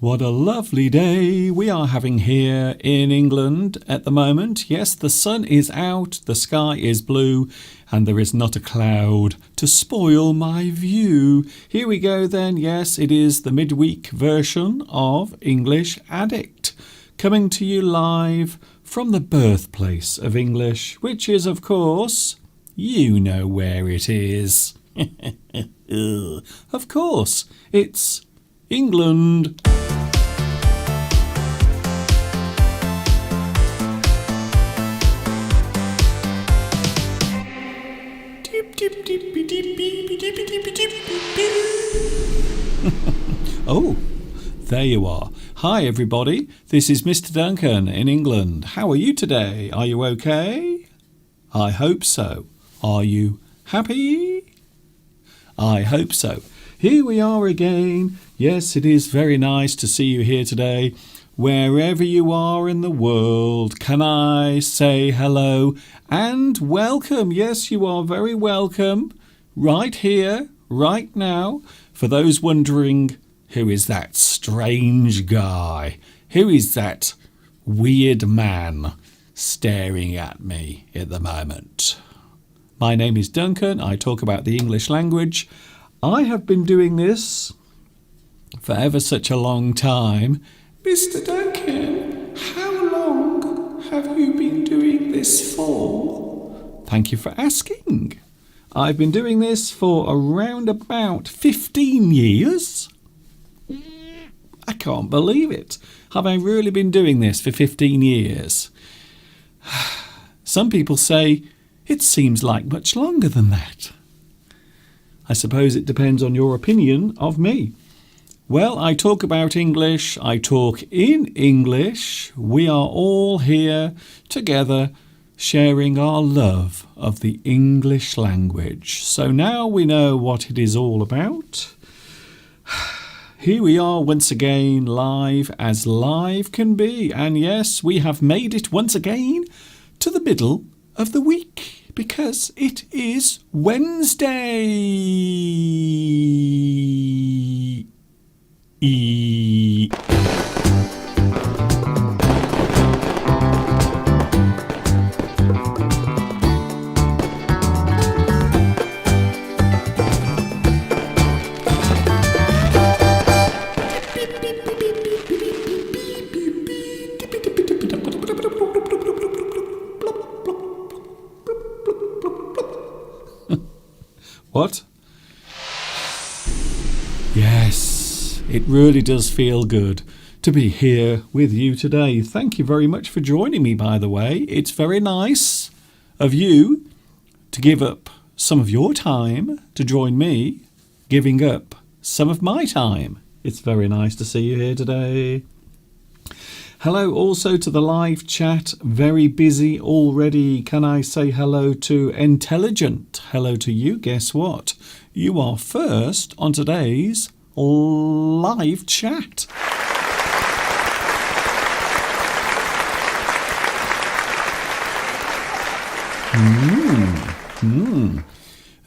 What a lovely day we are having here in England at the moment. Yes, the sun is out, the sky is blue, and there is not a cloud to spoil my view. Here we go then. Yes, it is the midweek version of English Addict, coming to you live from the birthplace of English, which is, of course, you know where it is. Of course, it's England. Oh, there you are. Hi everybody, this is Mr. Duncan in England. How are you today? Are you okay? I hope so. Are you happy? I hope so. Here we are again. Yes, it is very nice to see you here today. Wherever you are in the world, can I say hello and welcome? Yes, you are very welcome. Right here, right now. For those wondering, who is that strange guy? Who is that weird man staring at me at the moment? My name is Duncan. I talk about the English language. I have been doing this for ever such a long time. Mr. Duncan, how long have you been doing this for? Thank you for asking. I've been doing this for around about 15 years. I can't believe it. Have I really been doing this for 15 years? Some people say it seems like much longer than that. I suppose it depends on your opinion of me. Well, I talk about English, I talk in English. We are all here together sharing our love of the English language. So now we know what it is all about. Here we are once again, live as live can be. And yes, we have made it once again to the middle of the week because it is Wednesday. What? Yes, it really does feel good to be here with you today. Thank you very much for joining me, by the way. It's very nice of you to give up some of your time to join me, giving up some of my time. It's very nice to see you here today. Hello also to the live chat. Very busy already. Can I say hello to Intelligent? Hello to you. Guess what? You are first on today's live chat.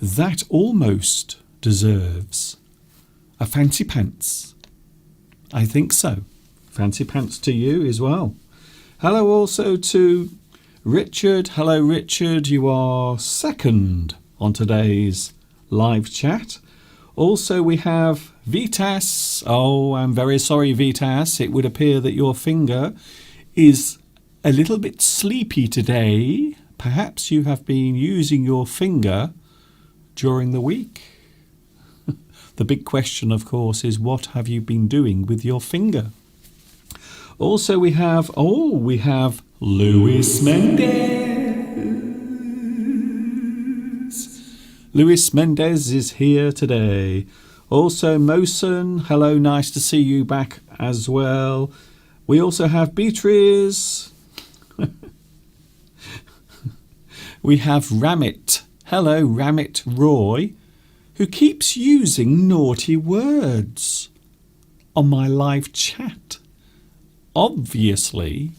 That almost deserves a fancy pants. I think so. Fancy pants to you as well. Hello also to Richard. Hello Richard, you are second on today's live chat. Also we have Vitas. Oh, I'm very sorry Vitas. It would appear that your finger is a little bit sleepy today. Perhaps you have been using your finger during the week. The big question, of course, is what have you been doing with your finger? Also we have Luis Mendez. Luis Mendez is here today. Also Mosen, hello, nice to see you back as well. We also have Beatrice. We have Ramit. Hello, Ramit Roy, who keeps using naughty words on my live chat. Obviously,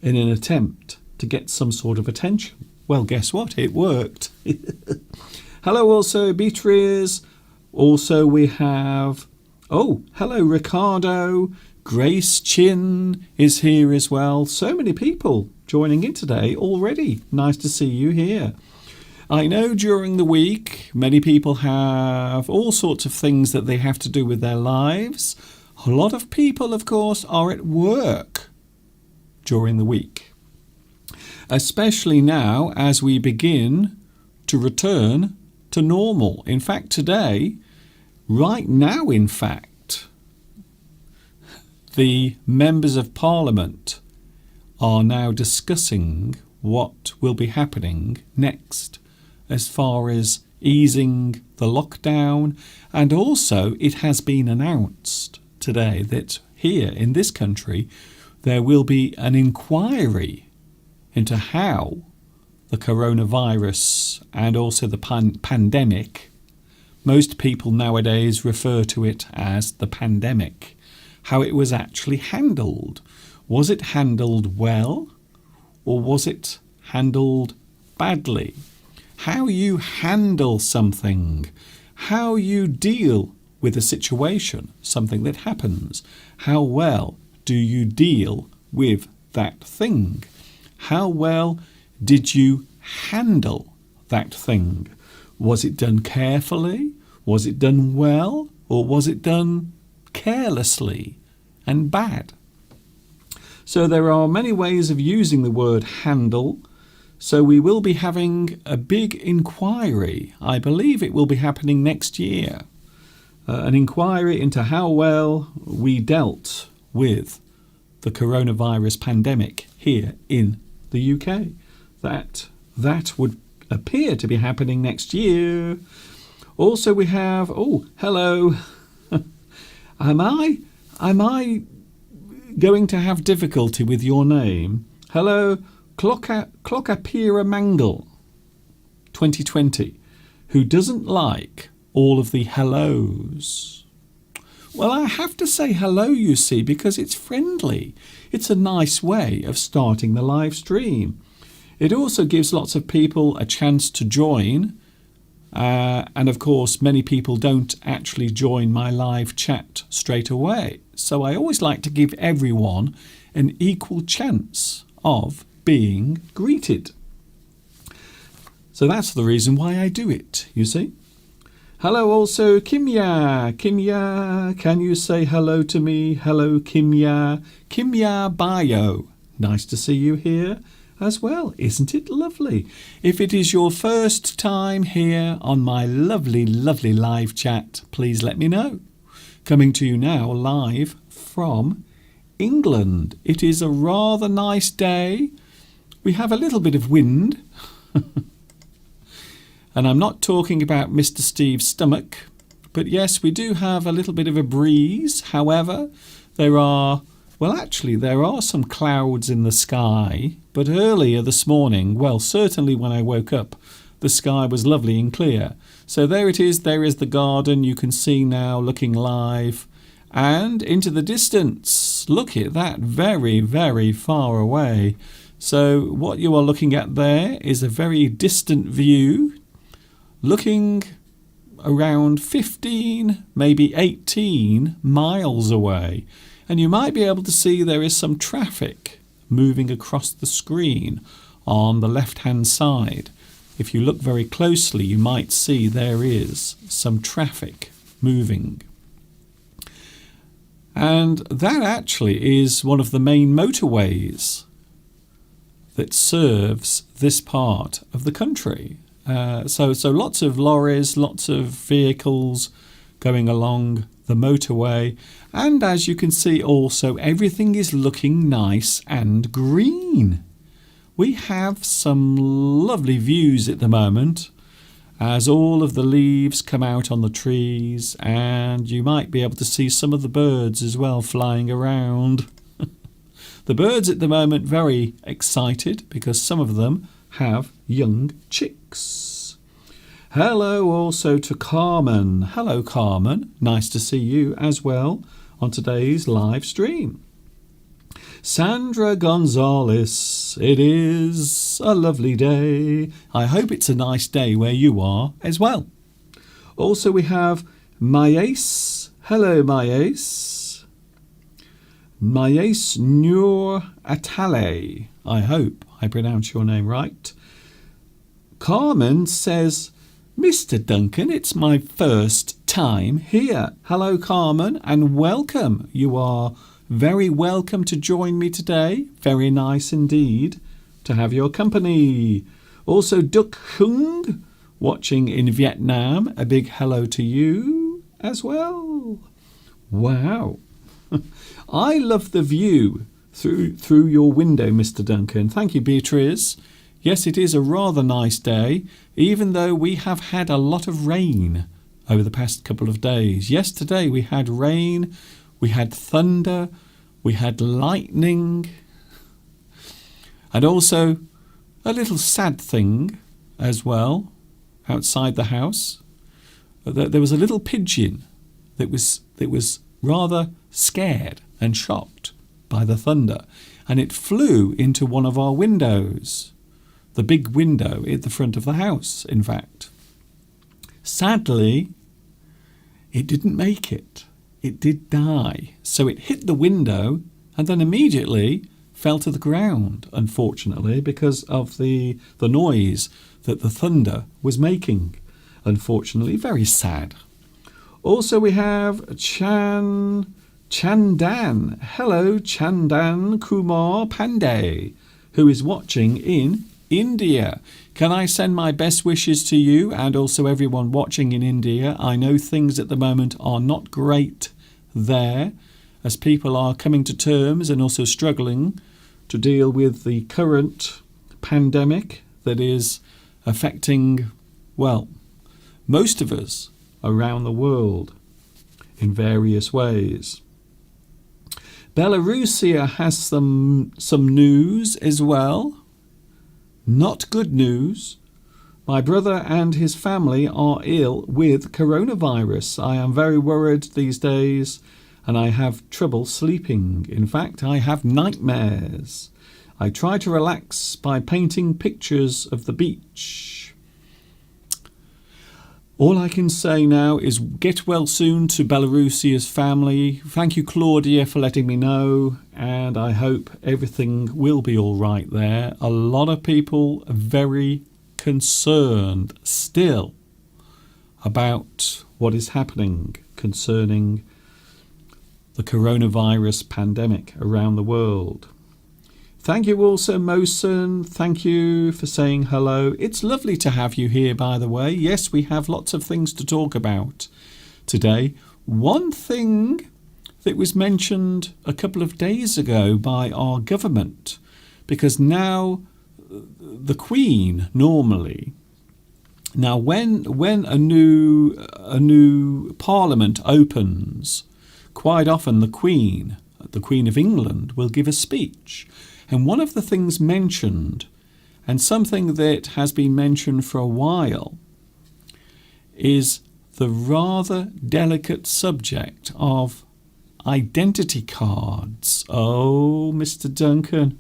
in an attempt to get some sort of attention. Well, guess what? It worked. Hello also, Beatrice. Also we have, hello, Ricardo. Grace Chin is here as well. So many people joining in today already. Nice to see you here. I know during the week many people have all sorts of things that they have to do with their lives. A lot of people, of course, are at work during the week, especially now as we begin to return to normal. In fact, today, right now, in fact, the members of Parliament are now discussing what will be happening next as far as easing the lockdown, and also it has been announced today that here in this country there will be an inquiry into how the coronavirus and also the pandemic, most people nowadays refer to it as the pandemic, how it was actually handled. Was it handled well, or was it handled badly? How you handle something, how you deal with a situation, something that happens. How well do you deal with that thing? How well did you handle that thing? Was it done carefully? Was it done well? Or was it done carelessly and bad? So there are many ways of using the word handle. So we will be having a big inquiry. I believe it will be happening next year. An inquiry into how well we dealt with the coronavirus pandemic here in the UK. That would appear to be happening next year. Also we have, oh, hello. Am I going to have difficulty with your name? Hello, Clockapira Mangle 2020, who doesn't like all of the hellos. Well, I have to say hello, you see, because it's friendly. It's a nice way of starting the live stream. It also gives lots of people a chance to join. And of course, many people don't actually join my live chat straight away. So I always like to give everyone an equal chance of being greeted. So that's the reason why I do it, you see. Hello also, Kimya. Kimya, can you say hello to me? Hello, Kimya. Kimya Bio. Nice to see you here as well. Isn't it lovely? If it is your first time here on my lovely, lovely live chat, please let me know. Coming to you now live from England. It is a rather nice day. We have a little bit of wind. And I'm not talking about Mr. Steve's stomach, but yes, we do have a little bit of a breeze. However, there are some clouds in the sky, but earlier this morning, well, certainly when I woke up, the sky was lovely and clear. So there it is, there is the garden you can see now looking live. And into the distance, look at that, very, very far away. So what you are looking at there is a very distant view, looking around 15, maybe 18 miles away. And you might be able to see there is some traffic moving across the screen on the left-hand side. If you look very closely, you might see there is some traffic moving. And that actually is one of the main motorways that serves this part of the country. So lots of lorries, lots of vehicles going along the motorway. And as you can see also, everything is looking nice and green. We have some lovely views at the moment as all of the leaves come out on the trees, and you might be able to see some of the birds as well flying around. The birds at the moment very excited because some of them have young chicks. Hello also to Carmen. Hello Carmen, nice to see you as well on today's live stream. Sandra Gonzalez, it is a lovely day. I hope it's a nice day where you are as well. Also we have Maes. Hello Maes. Mayes Nur Atale. I hope I pronounce your name right. Carmen says, Mr. Duncan, it's my first time here. Hello, Carmen, and welcome. You are very welcome to join me today. Very nice indeed to have your company. Also, Duc Hung, watching in Vietnam. A big hello to you as well. Wow. I love the view through your window, Mr. Duncan. Thank you, Beatrice. Yes, it is a rather nice day, even though we have had a lot of rain over the past couple of days. Yesterday we had rain, we had thunder, we had lightning, and also a little sad thing as well outside the house. There was a little pigeon that was rather scared and shocked by the thunder, and it flew into one of our windows. The big window at the front of the house, in fact. Sadly, it didn't make it. It did die. So it hit the window and then immediately fell to the ground, unfortunately, because of the noise that the thunder was making. Unfortunately, very sad. Also, we have Chandan. Hello, Chandan Kumar Pandey, who is watching in India. Can I send my best wishes to you and also everyone watching in India? I know things at the moment are not great there, as people are coming to terms and also struggling to deal with the current pandemic that is affecting, well, most of us around the world in various ways. Belarusia has some news as well. Not good news. My brother and his family are ill with coronavirus. I am very worried these days and I have trouble sleeping. In fact, I have nightmares. I try to relax by painting pictures of the beach. All I can say now is get well soon to Belarusia's family. Thank you, Claudia, for letting me know, and I hope everything will be all right there. A lot of people are very concerned still about what is happening concerning the coronavirus pandemic around the world. Thank you also, Mosen. Thank you for saying hello. It's lovely to have you here, by the way. Yes, we have lots of things to talk about today. One thing that was mentioned a couple of days ago by our government, because now the Queen normally, now when a new Parliament opens, quite often the Queen of England will give a speech. And one of the things mentioned, and something that has been mentioned for a while, is the rather delicate subject of identity cards. Oh, Mr. Duncan,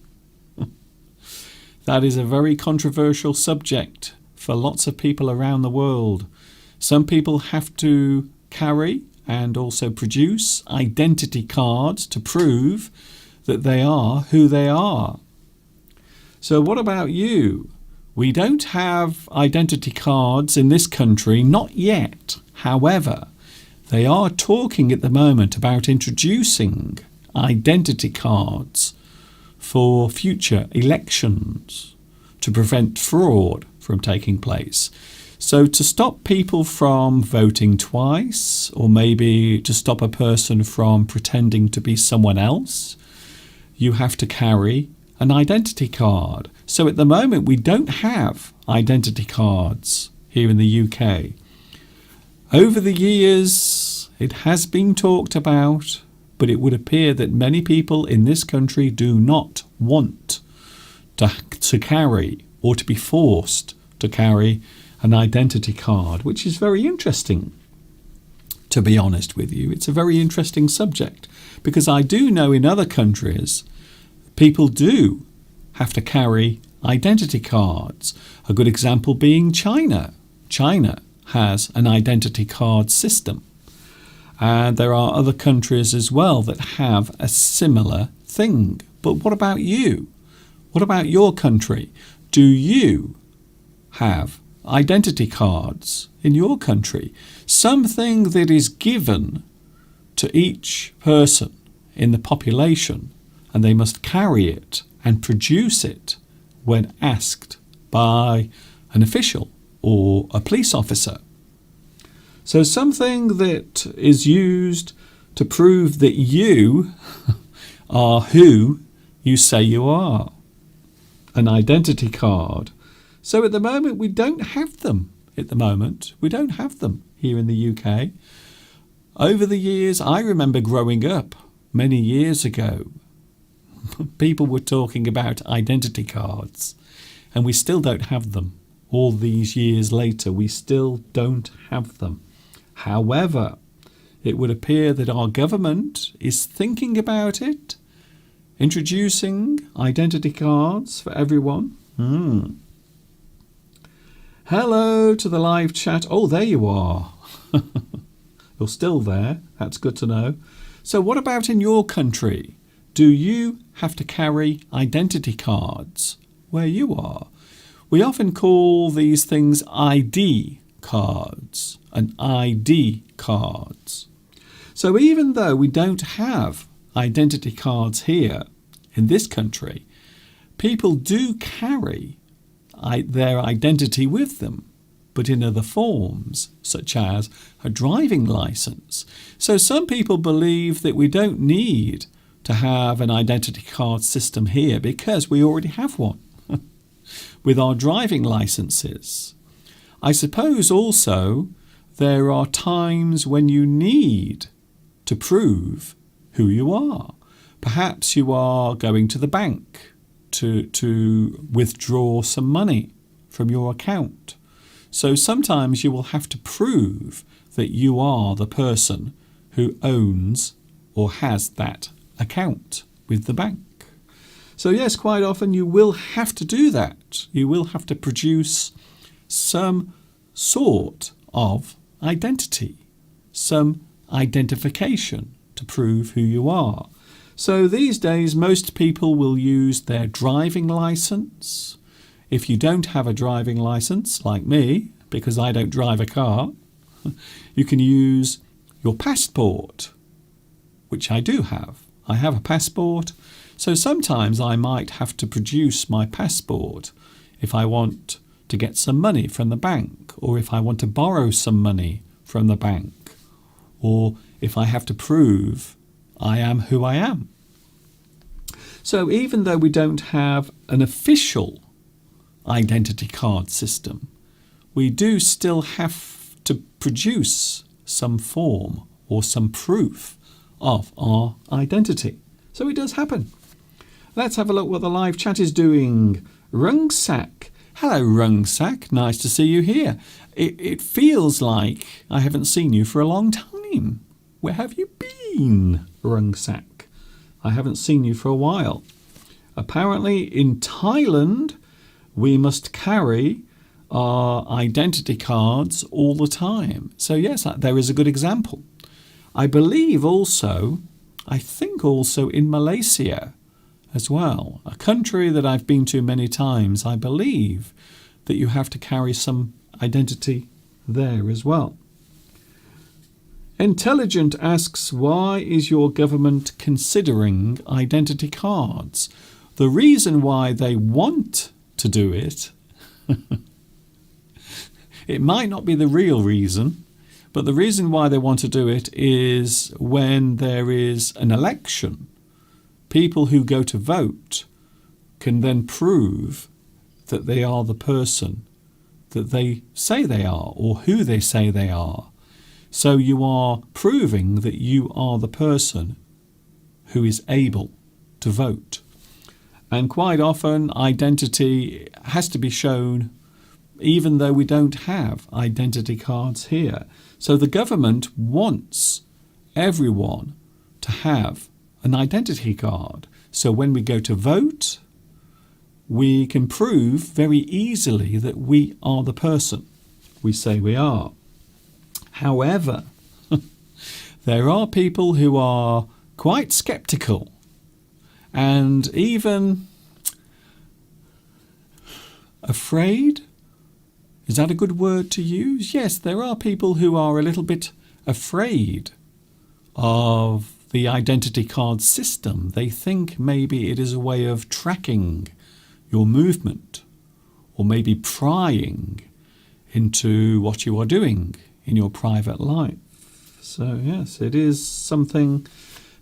that is a very controversial subject for lots of people around the world. Some people have to carry and also produce identity cards to prove that they are who they are. So what about you? We don't have identity cards in this country, not yet. However, they are talking at the moment about introducing identity cards for future elections to prevent fraud from taking place. So to stop people from voting twice, or maybe to stop a person from pretending to be someone else, you have to carry an identity card. So at the moment we don't have identity cards here in the UK. Over the years it has been talked about, but it would appear that many people in this country do not want to carry or to be forced to carry an identity card, which is very interesting. To be honest with you, it's a very interesting subject, because I do know in other countries people do have to carry identity cards. A good example being China. China has an identity card system. And there are other countries as well that have a similar thing. But what about you? What about your country? Do you have identity cards in your country? Something that is given to each person in the population, and they must carry it and produce it when asked by an official or a police officer. So something that is used to prove that you are who you say you are. An identity card. So at the moment we don't have them. We don't have them here in the UK. Over the years, I remember growing up many years ago, people were talking about identity cards, and we still don't have them. All these years later, we still don't have them. However, it would appear that our government is thinking about it, introducing identity cards for everyone. Hello to the live chat. Oh, there you are. You're still there. That's good to know. So what about in your country? Do you have to carry identity cards where you are? We often call these things ID cards and ID cards. So even though we don't have identity cards here in this country, people do carry their identity with them, but in other forms, such as a driving license. So some people believe that we don't need to have an identity card system here because we already have one with our driving licenses. I suppose also there are times when you need to prove who you are. Perhaps you are going to the bank to withdraw some money from your account. So sometimes you will have to prove that you are the person who owns or has that account with the bank. So yes, quite often you will have to do that. You will have to produce some sort of identity, some identification to prove who you are. So these days most people will use their driving license. If you don't have a driving license, like me, because I don't drive a car, you can use your passport, which I do have. I have a passport, so sometimes I might have to produce my passport if I want to get some money from the bank, or if I want to borrow some money from the bank, or if I have to prove I am who I am. So even though we don't have an official identity card system, we do still have to produce some form or some proof of our identity. So it does happen. Let's have a look what the live chat is doing. Rungsak. Hello, Rungsak. Nice to see you here. It feels like I haven't seen you for a long time. Where have you been, Rungsak? I haven't seen you for a while. Apparently in Thailand, we must carry our identity cards all the time. So yes, there is a good example. I believe also, I think also in Malaysia as well, a country that I've been to many times, I believe that you have to carry some identity there as well. Intelligent asks, why is your government considering identity cards? The reason why they want to do it, it might not be the real reason, but the reason why they want to do it is when there is an election, people who go to vote can then prove that they are the person that they say they are or who they say they are. So you are proving that you are the person who is able to vote. And quite often identity has to be shown even though we don't have identity cards here. So the government wants everyone to have an identity card. So when we go to vote, we can prove very easily that we are the person we say we are. However, there are people who are quite sceptical and even afraid. Is that a good word to use? Yes, there are people who are a little bit afraid of the identity card system. They think maybe it is a way of tracking your movement or maybe prying into what you are doing in your private life. So yes, it is something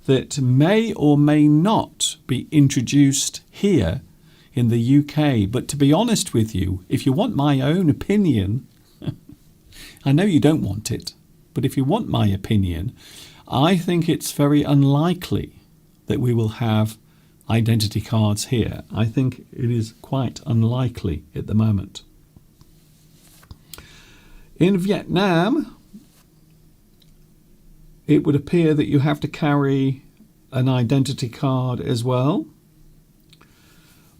that may or may not be introduced here in the UK. But to be honest with you, if you want my own opinion, I know you don't want it, but if you want my opinion, I think it's very unlikely that we will have identity cards here. I think it is quite unlikely at the moment. In Vietnam, it would appear that you have to carry an identity card as well.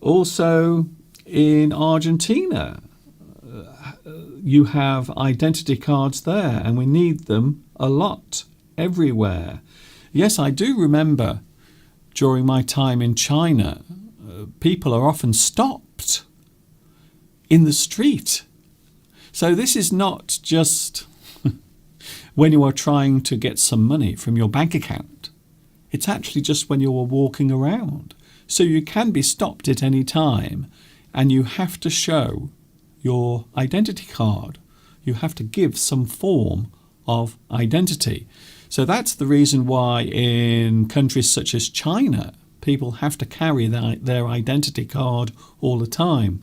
Also, in Argentina, you have identity cards there, and we need them a lot everywhere. Yes, I do remember during my time in China, people are often stopped in the street. So this is not just when you are trying to get some money from your bank account. It's actually just when you are walking around. So you can be stopped at any time, and you have to show your identity card. You have to give some form of identity. So that's the reason why in countries such as China, people have to carry their identity card all the time,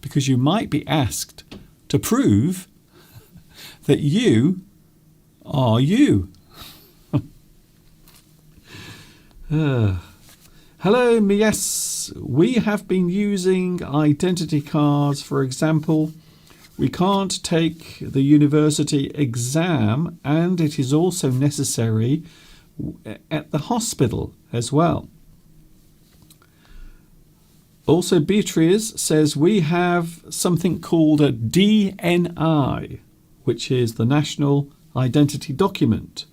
because you might be asked to prove that you are you. Hello, yes, we have been using identity cards. For example, we can't take the university exam, and it is also necessary at the hospital as well. Also, Beatrice says we have something called a DNI, which is the National Identity Document.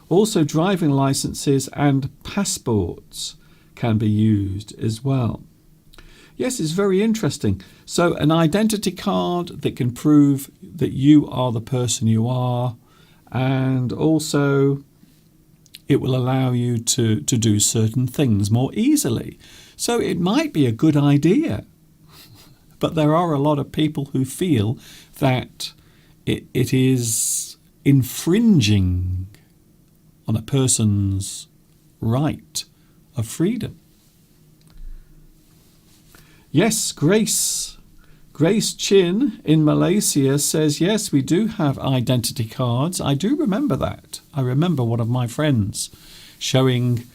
Also, driving licenses and passports can be used as well. Yes, it's very interesting. So an identity card that can prove that you are the person you are, and also it will allow you to do certain things more easily. So it might be a good idea. But there are a lot of people who feel that it is infringing on a person's right of freedom. Yes, Grace Chin in Malaysia says, yes, we do have identity cards. I do remember that. I remember one of my friends showing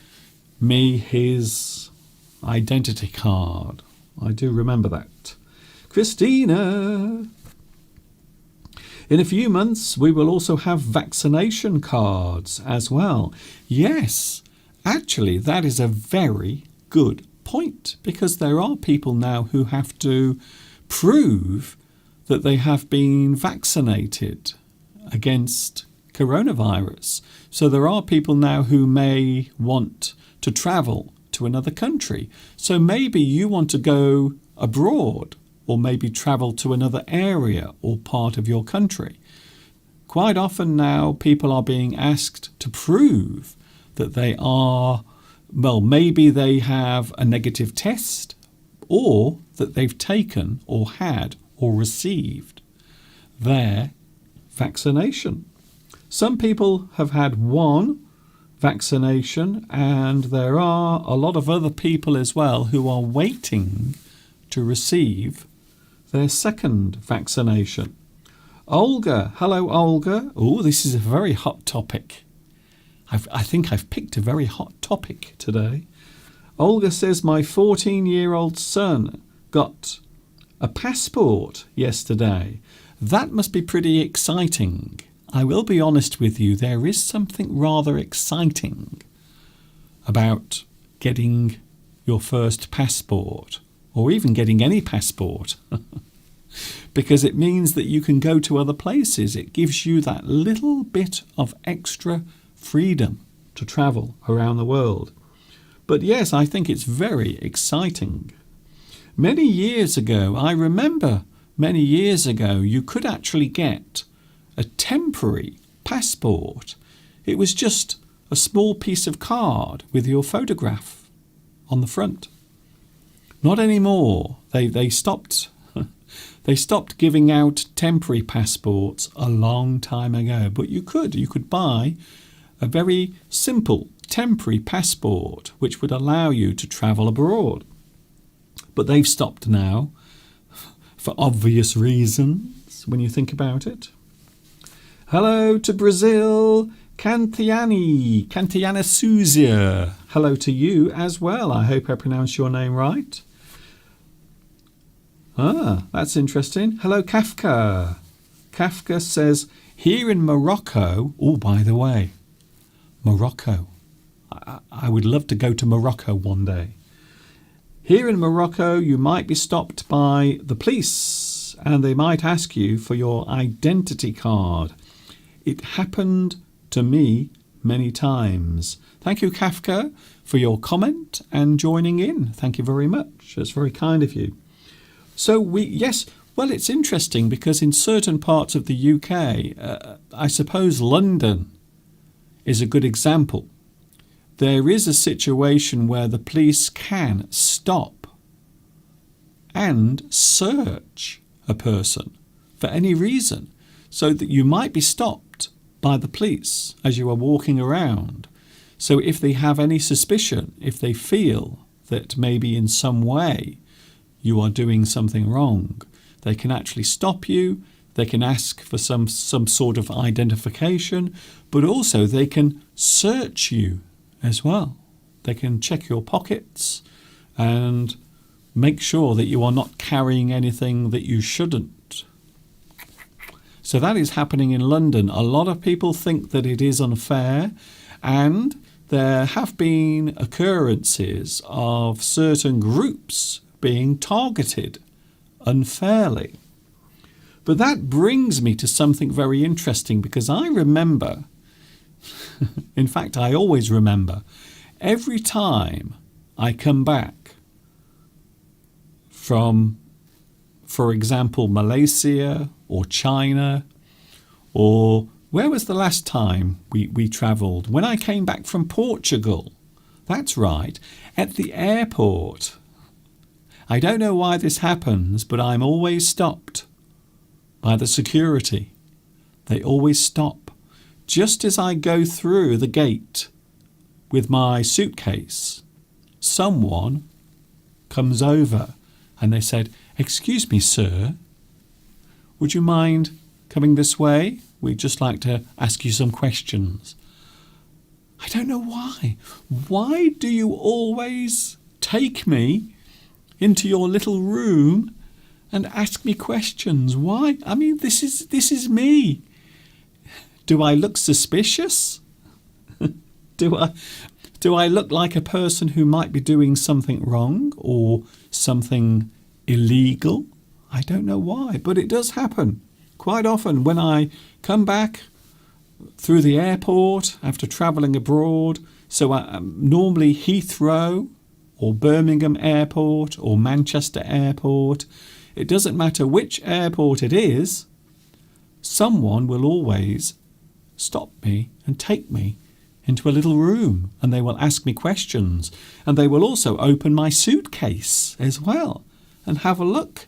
me his identity card. I do remember that. Christina, in a few months, we will also have vaccination cards as well. Yes, actually, that is a very good point, because there are people now who have to prove that they have been vaccinated against coronavirus. So there are people now who may want to travel to another country. So maybe you want to go abroad, or maybe travel to another area or part of your country. Quite often now people are being asked to prove that they are, well, maybe they have a negative test, or that they've taken or had or received their vaccination. Some people have had one vaccination, and there are a lot of other people as well who are waiting to receive their second vaccination. Olga, hello Olga. Oh, this is a very hot topic. I think I've picked a very hot topic today. Olga says my 14-year-old son got a passport yesterday. That must be pretty exciting. I will be honest with you, there is something rather exciting about getting your first passport, or even getting any passport, because it means that you can go to other places. It gives you that little bit of extra freedom to travel around the world. But yes, I think it's very exciting. Many years ago, I remember many years ago, you could actually get a temporary passport. It was just a small piece of card with your photograph on the front. Not anymore. They stopped they stopped giving out temporary passports a long time ago. But you could buy a very simple temporary passport which would allow you to travel abroad. But they've stopped now for obvious reasons when you think about it. Hello to Brazil, Cantiana Suzia. Hello to you as well. I hope I pronounced your name right. Ah, that's interesting. Hello, Kafka. Kafka says, here in Morocco, oh, by the way, Morocco. I would love to go to Morocco one day. Here in Morocco, you might be stopped by the police and they might ask you for your identity card. It happened to me many times. Thank you, Kafka, for your comment and joining in. Thank you very much. That's very kind of you. So it's interesting because in certain parts of the UK, I suppose London is a good example. There is a situation where the police can stop and search a person for any reason, so that you might be stopped by the police as you are walking around. So if they have any suspicion, if they feel that maybe in some way you are doing something wrong, they can actually stop you. They can ask for some sort of identification, but also they can search you as well. They can check your pockets and make sure that you are not carrying anything that you shouldn't. So that is happening in London. A lot of people think that it is unfair, and there have been occurrences of certain groups being targeted unfairly. But that brings me to something very interesting, because I remember, in fact, I always remember, every time I come back from, for example, Malaysia or China, or where was the last time we travelled? When I came back from Portugal, that's right, at the airport. I don't know why this happens, but I'm always stopped by the security. They always stop. Just as I go through the gate with my suitcase, someone comes over and they said, "Excuse me, sir, would you mind coming this way? We'd just like to ask you some questions." I don't know why. Why do you always take me into your little room and ask me questions? Why? I mean, this is me. Do I look suspicious? Do I look like a person who might be doing something wrong or something illegal? I don't know why, but it does happen quite often when I come back through the airport after travelling abroad. So normally Heathrow or Birmingham Airport or Manchester Airport, it doesn't matter which airport it is, someone will always stop me and take me into a little room, and they will ask me questions, and they will also open my suitcase as well and have a look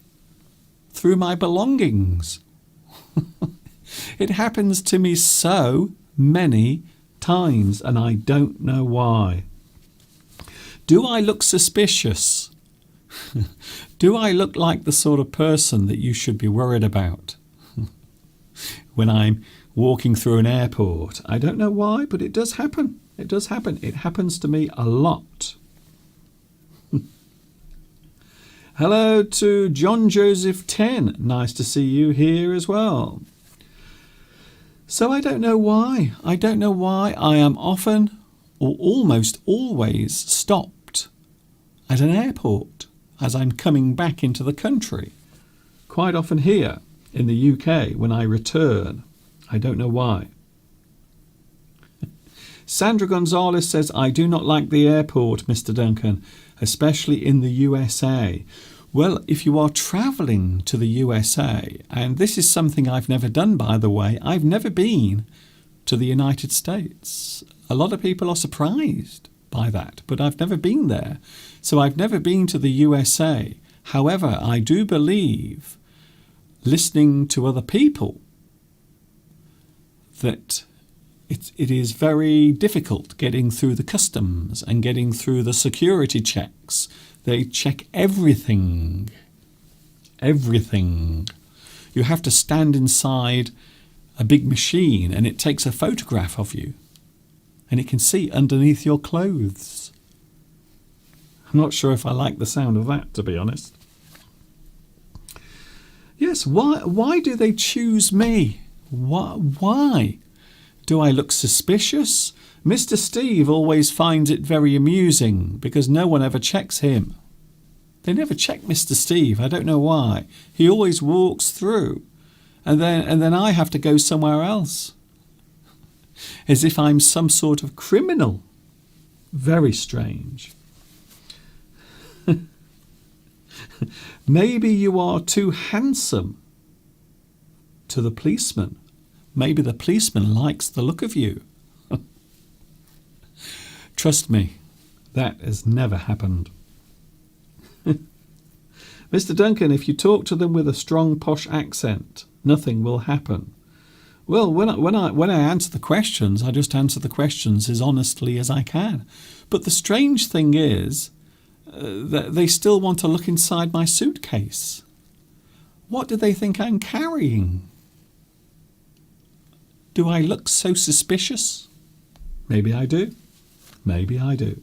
through my belongings. It happens to me so many times, and I don't know why. Do I look suspicious? Do I look like the sort of person that you should be worried about when I'm walking through an airport? I don't know why, but it does happen. It does happen. It happens to me a lot. Hello to John Joseph 10. Nice to see you here as well. So I don't know why. I don't know why I am often or almost always stopped at an airport as I'm coming back into the country. Quite often here in the UK when I return. I don't know why. Sandra Gonzalez says, I do not like the airport, Mr. Duncan, especially in the USA. Well, if you are travelling to the USA, and this is something I've never done, by the way, I've never been to the United States. A lot of people are surprised by that, but I've never been there. So I've never been to the USA. However, I do believe, listening to other people, that it is very difficult getting through the customs and getting through the security checks. They check everything. Everything. You have to stand inside a big machine and it takes a photograph of you. And it can see underneath your clothes. I'm not sure if I like the sound of that, to be honest. Yes, why do they choose me? Why? Do I look suspicious? Mr. Steve always finds it very amusing because no one ever checks him. They never check Mr. Steve. I don't know why. He always walks through, and then I have to go somewhere else, as if I'm some sort of criminal. Very strange. Maybe you are too handsome to the policeman. Maybe the policeman likes the look of you. Trust me, that has never happened. Mr. Duncan, if you talk to them with a strong posh accent, nothing will happen. Well, when I answer the questions, I just answer the questions as honestly as I can. But the strange thing is that they still want to look inside my suitcase. What do they think I'm carrying? Do I look so suspicious? Maybe I do. Maybe I do.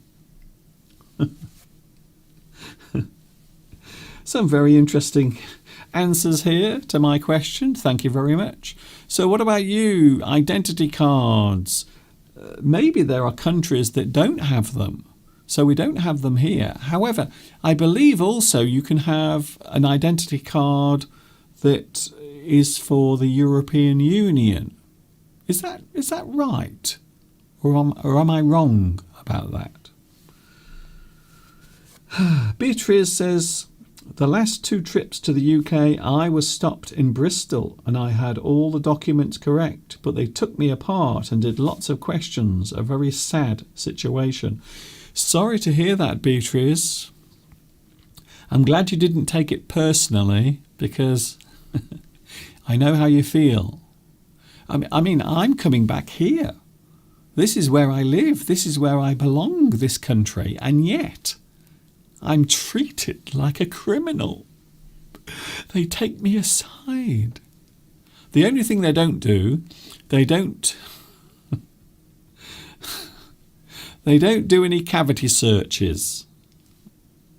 Some very interesting answers here to my question. Thank you very much. So what about you? Identity cards. Maybe there are countries that don't have them. So we don't have them here. However, I believe also you can have an identity card that is for the European Union. Is that right? Or am I wrong about that? Beatrice says, the last 2 trips to the UK, I was stopped in Bristol and I had all the documents correct, but they took me apart and did lots of questions. A very sad situation. Sorry to hear that, Beatrice. I'm glad you didn't take it personally because I know how you feel. I mean, I'm coming back here. This is where I live. This is where I belong, this country. And yet, I'm treated like a criminal. They take me aside. The only thing they don't do, they don't do any cavity searches.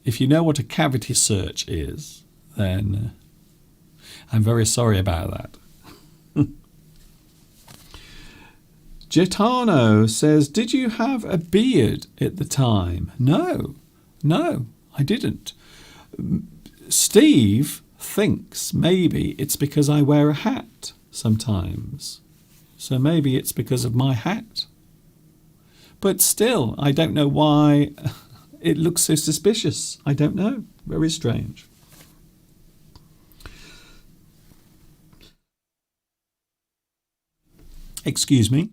If you know what a cavity search is, then I'm very sorry about that. Gitano says, did you have a beard at the time? No, I didn't. Steve thinks maybe it's because I wear a hat sometimes. So maybe it's because of my hat. But still, I don't know why it looks so suspicious. I don't know. Very strange. Excuse me.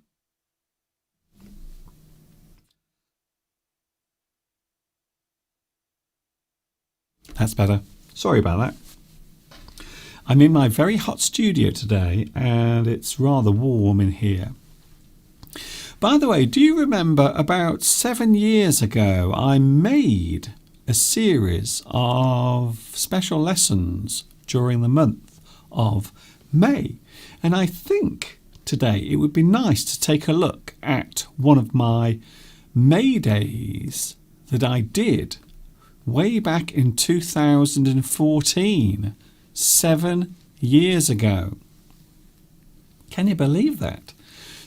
That's better. Sorry about that. I'm in my very hot studio today and it's rather warm in here. By the way, do you remember about 7 years ago I made a series of special lessons during the month of May? And I think today it would be nice to take a look at one of my May days that I did way back in 2014, 7 years ago. Can you believe that?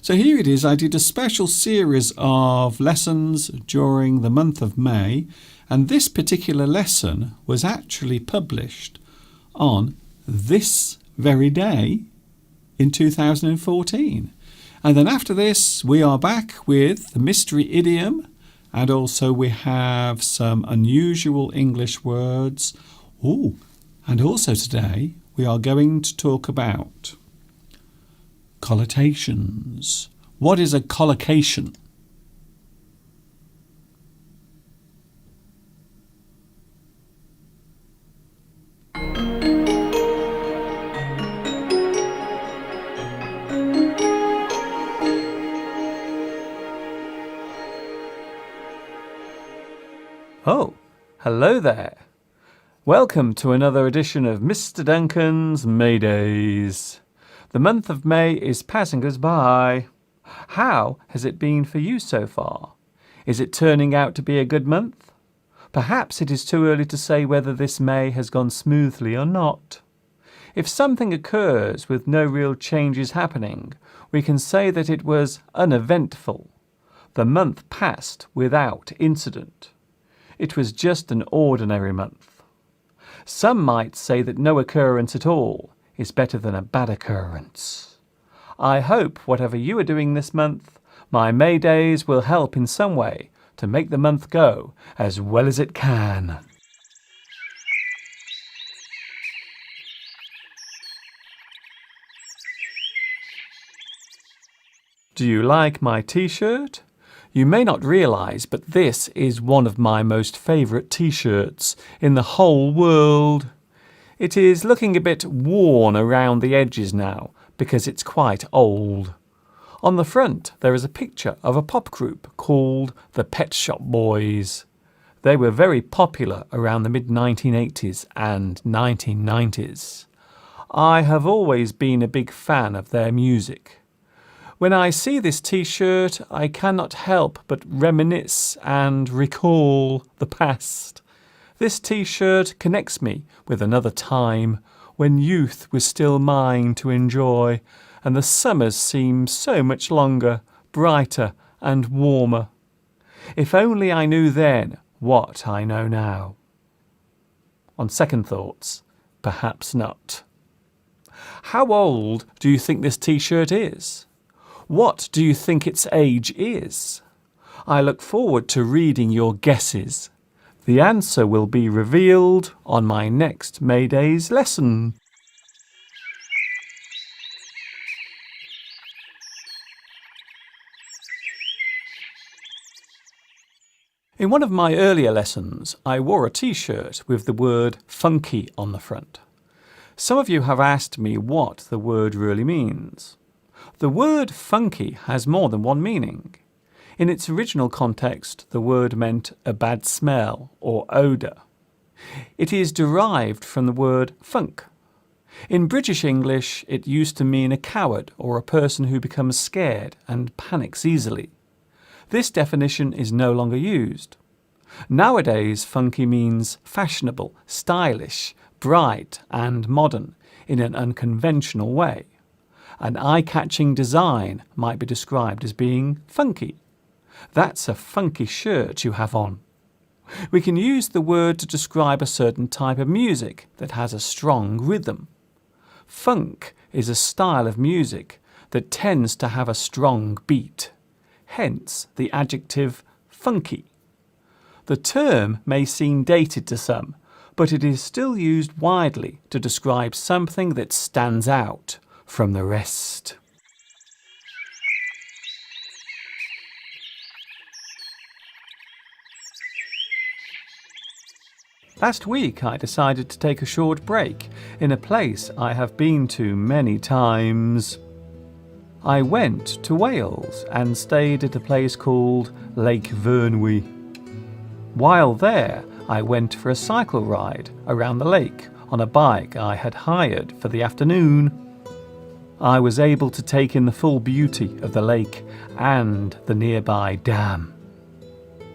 So here it is. I did a special series of lessons during the month of May, and this particular lesson was actually published on this very day in 2014. And then after this, we are back with the mystery idiom, and also we have some unusual English words. Ooh, and also today we are going to talk about collocations. What is a collocation? Oh, hello there. Welcome to another edition of Mr. Duncan's Maydays. The month of May is passing us by. How has it been for you so far? Is it turning out to be a good month? Perhaps it is too early to say whether this May has gone smoothly or not. If something occurs with no real changes happening, we can say that it was uneventful. The month passed without incident. It was just an ordinary month. Some might say that no occurrence at all is better than a bad occurrence. I hope whatever you are doing this month, my May Days will help in some way to make the month go as well as it can. Do you like my t-shirt? You may not realise, but this is one of my most favourite t-shirts in the whole world. It is looking a bit worn around the edges now because it's quite old. On the front there is a picture of a pop group called the Pet Shop Boys. They were very popular around the mid-1980s and 1990s. I have always been a big fan of their music. When I see this t-shirt, I cannot help but reminisce and recall the past. This t-shirt connects me with another time when youth was still mine to enjoy, and the summers seemed so much longer, brighter and warmer. If only I knew then what I know now. On second thoughts, perhaps not. How old do you think this t-shirt is? What do you think its age is? I look forward to reading your guesses. The answer will be revealed on my next May Days lesson. In one of my earlier lessons, I wore a t-shirt with the word funky on the front. Some of you have asked me what the word really means. The word funky has more than one meaning. In its original context, the word meant a bad smell or odour. It is derived from the word funk. In British English, it used to mean a coward or a person who becomes scared and panics easily. This definition is no longer used. Nowadays, funky means fashionable, stylish, bright and modern in an unconventional way. An eye-catching design might be described as being funky. That's a funky shirt you have on. We can use the word to describe a certain type of music that has a strong rhythm. Funk is a style of music that tends to have a strong beat, hence the adjective funky. The term may seem dated to some, but it is still used widely to describe something that stands out from the rest. Last week I decided to take a short break in a place I have been to many times. I went to Wales and stayed at a place called Lake Vyrnwy. While there, I went for a cycle ride around the lake on a bike I had hired for the afternoon. I was able to take in the full beauty of the lake and the nearby dam.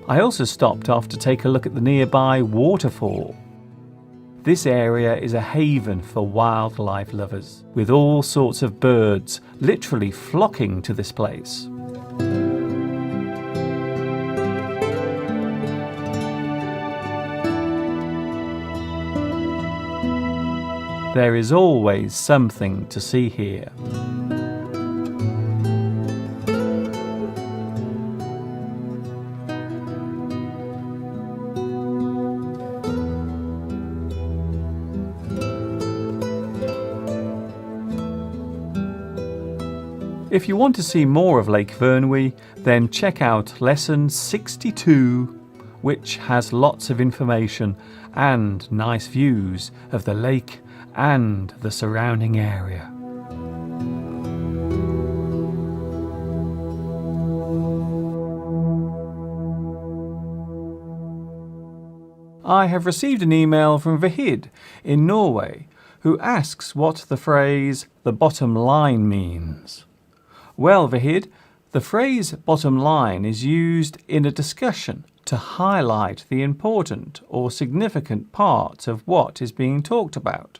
I also stopped off to take a look at the nearby waterfall. This area is a haven for wildlife lovers, with all sorts of birds literally flocking to this place. There is always something to see here. If you want to see more of Lake Vyrnwy, then check out lesson 62, which has lots of information and nice views of the lake and the surrounding area. I have received an email from Vahid in Norway who asks what the phrase "the bottom line" means. Well, Vahid, the phrase "bottom line" is used in a discussion to highlight the important or significant parts of what is being talked about.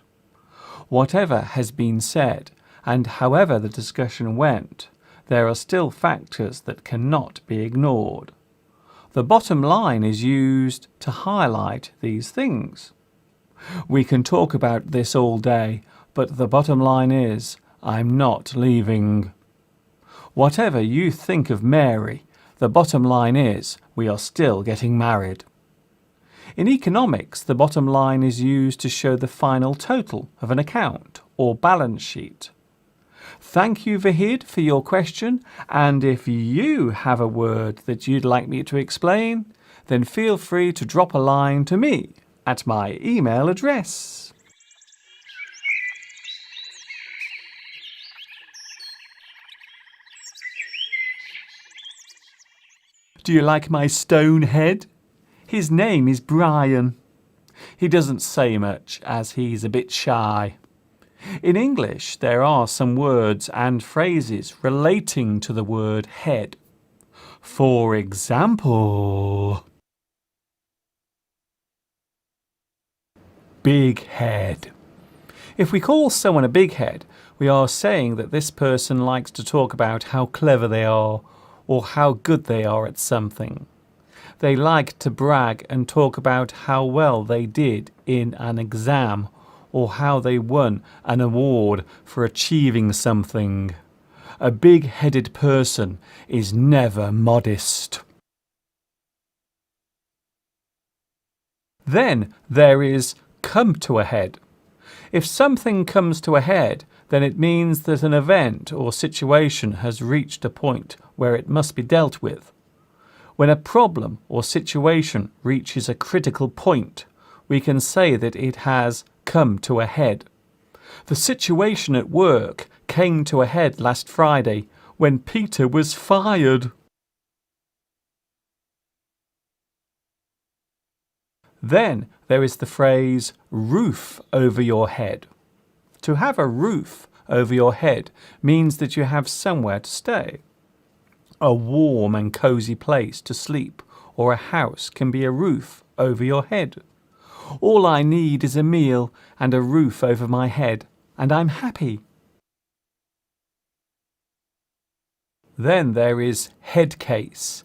Whatever has been said, and however the discussion went, there are still factors that cannot be ignored. The bottom line is used to highlight these things. We can talk about this all day, but the bottom line is, I'm not leaving. Whatever you think of Mary, the bottom line is, we are still getting married. In economics, the bottom line is used to show the final total of an account or balance sheet. Thank you, Vahid, for your question, and if you have a word that you'd like me to explain, then feel free to drop a line to me at my email address. Do you like my stone head? His name is Brian. He doesn't say much as he's a bit shy. In English, there are some words and phrases relating to the word head. For example, big head. If we call someone a big head, we are saying that this person likes to talk about how clever they are or how good they are at something. They like to brag and talk about how well they did in an exam or how they won an award for achieving something. A big-headed person is never modest. Then there is come to a head. If something comes to a head, then it means that an event or situation has reached a point where it must be dealt with. When a problem or situation reaches a critical point, we can say that it has come to a head. The situation at work came to a head last Friday when Peter was fired. Then there is the phrase roof over your head. To have a roof over your head means that you have somewhere to stay. A warm and cosy place to sleep or a house can be a roof over your head. All I need is a meal and a roof over my head, and I'm happy. Then there is head case.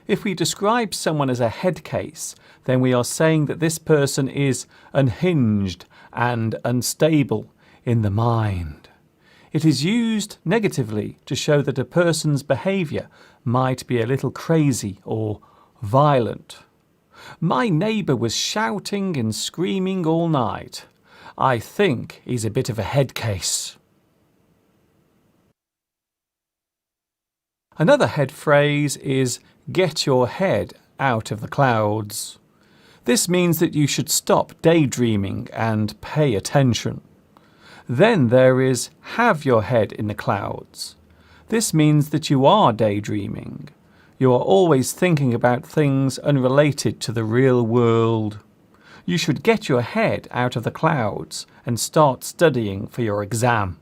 If we describe someone as a head case, then we are saying that this person is unhinged and unstable in the mind. It is used negatively to show that a person's behaviour might be a little crazy or violent. My neighbour was shouting and screaming all night. I think he's a bit of a head case. Another head phrase is get your head out of the clouds. This means that you should stop daydreaming and pay attention. Then there is have your head in the clouds. This means that you are daydreaming. You are always thinking about things unrelated to the real world. You should get your head out of the clouds and start studying for your exam.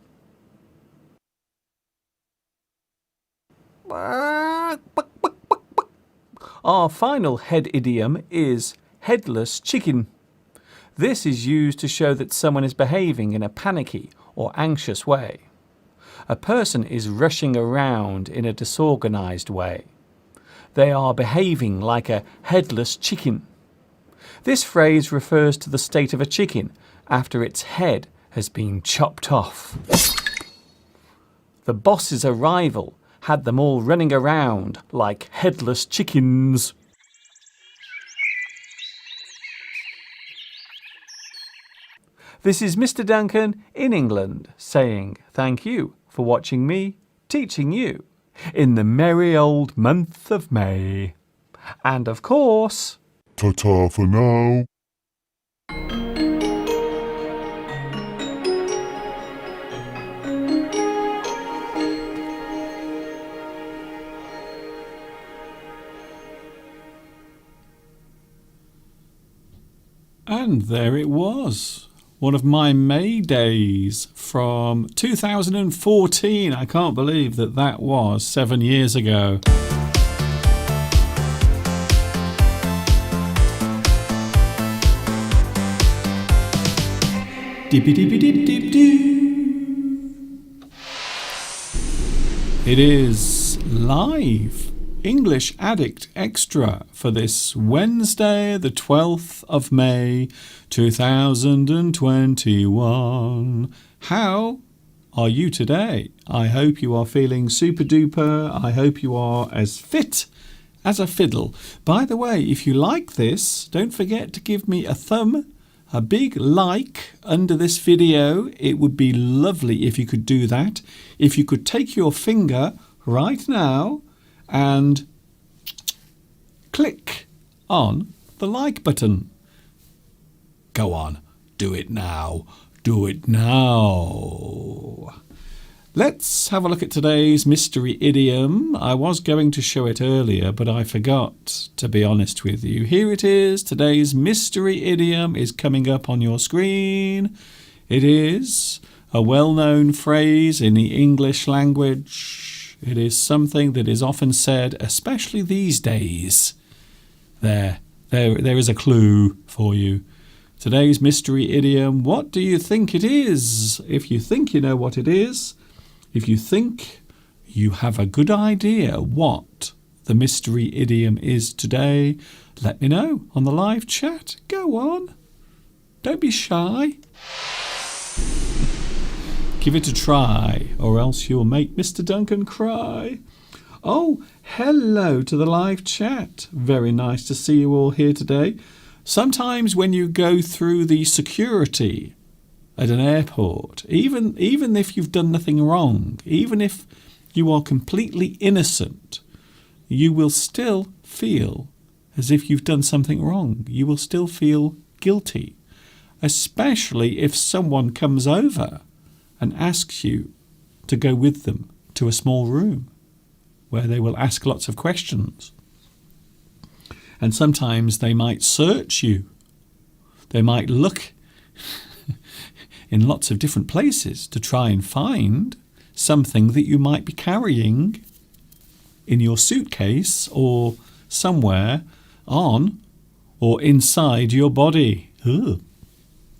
Our final head idiom is headless chicken. This is used to show that someone is behaving in a panicky or anxious way. A person is rushing around in a disorganized way. They are behaving like a headless chicken. This phrase refers to the state of a chicken after its head has been chopped off. The boss's arrival had them all running around like headless chickens. This is Mr. Duncan in England saying thank you for watching me teaching you in the merry old month of May. And of course, Ta-ta for now. And there it was. One of my May days from 2014. I can't believe that that was 7 years ago. It is live English Addict Extra for this Wednesday, the 12th of May, 2021. How are you today? I hope you are feeling super duper. I hope you are as fit as a fiddle. By the way, if you like this, don't forget to give me a big like under this video. It would be lovely if you could do that. If you could take your finger right now and click on the like button. Go on, do it now. Do it now. Let's have a look at today's mystery idiom. I was going to show it earlier, but I forgot, to be honest with you. Here it is. Today's mystery idiom is coming up on your screen. It is a well-known phrase in the English language. It is something that is often said, especially these days. There is a clue for you. Today's mystery idiom, what do you think it is? If you think you know what it is, if you think you have a good idea what the mystery idiom is today, let me know on the live chat. Go on. Don't be shy. Give it a try, or else you'll make Mr. Duncan cry. Oh, hello to the live chat. Very nice to see you all here today. Sometimes when you go through the security at an airport, even if you've done nothing wrong, even if you are completely innocent, you will still feel as if you've done something wrong. You will still feel guilty, especially if someone comes over and asks you to go with them to a small room where they will ask lots of questions. And sometimes they might search you. They might look in lots of different places to try and find something that you might be carrying in your suitcase or somewhere on or inside your body. Ugh.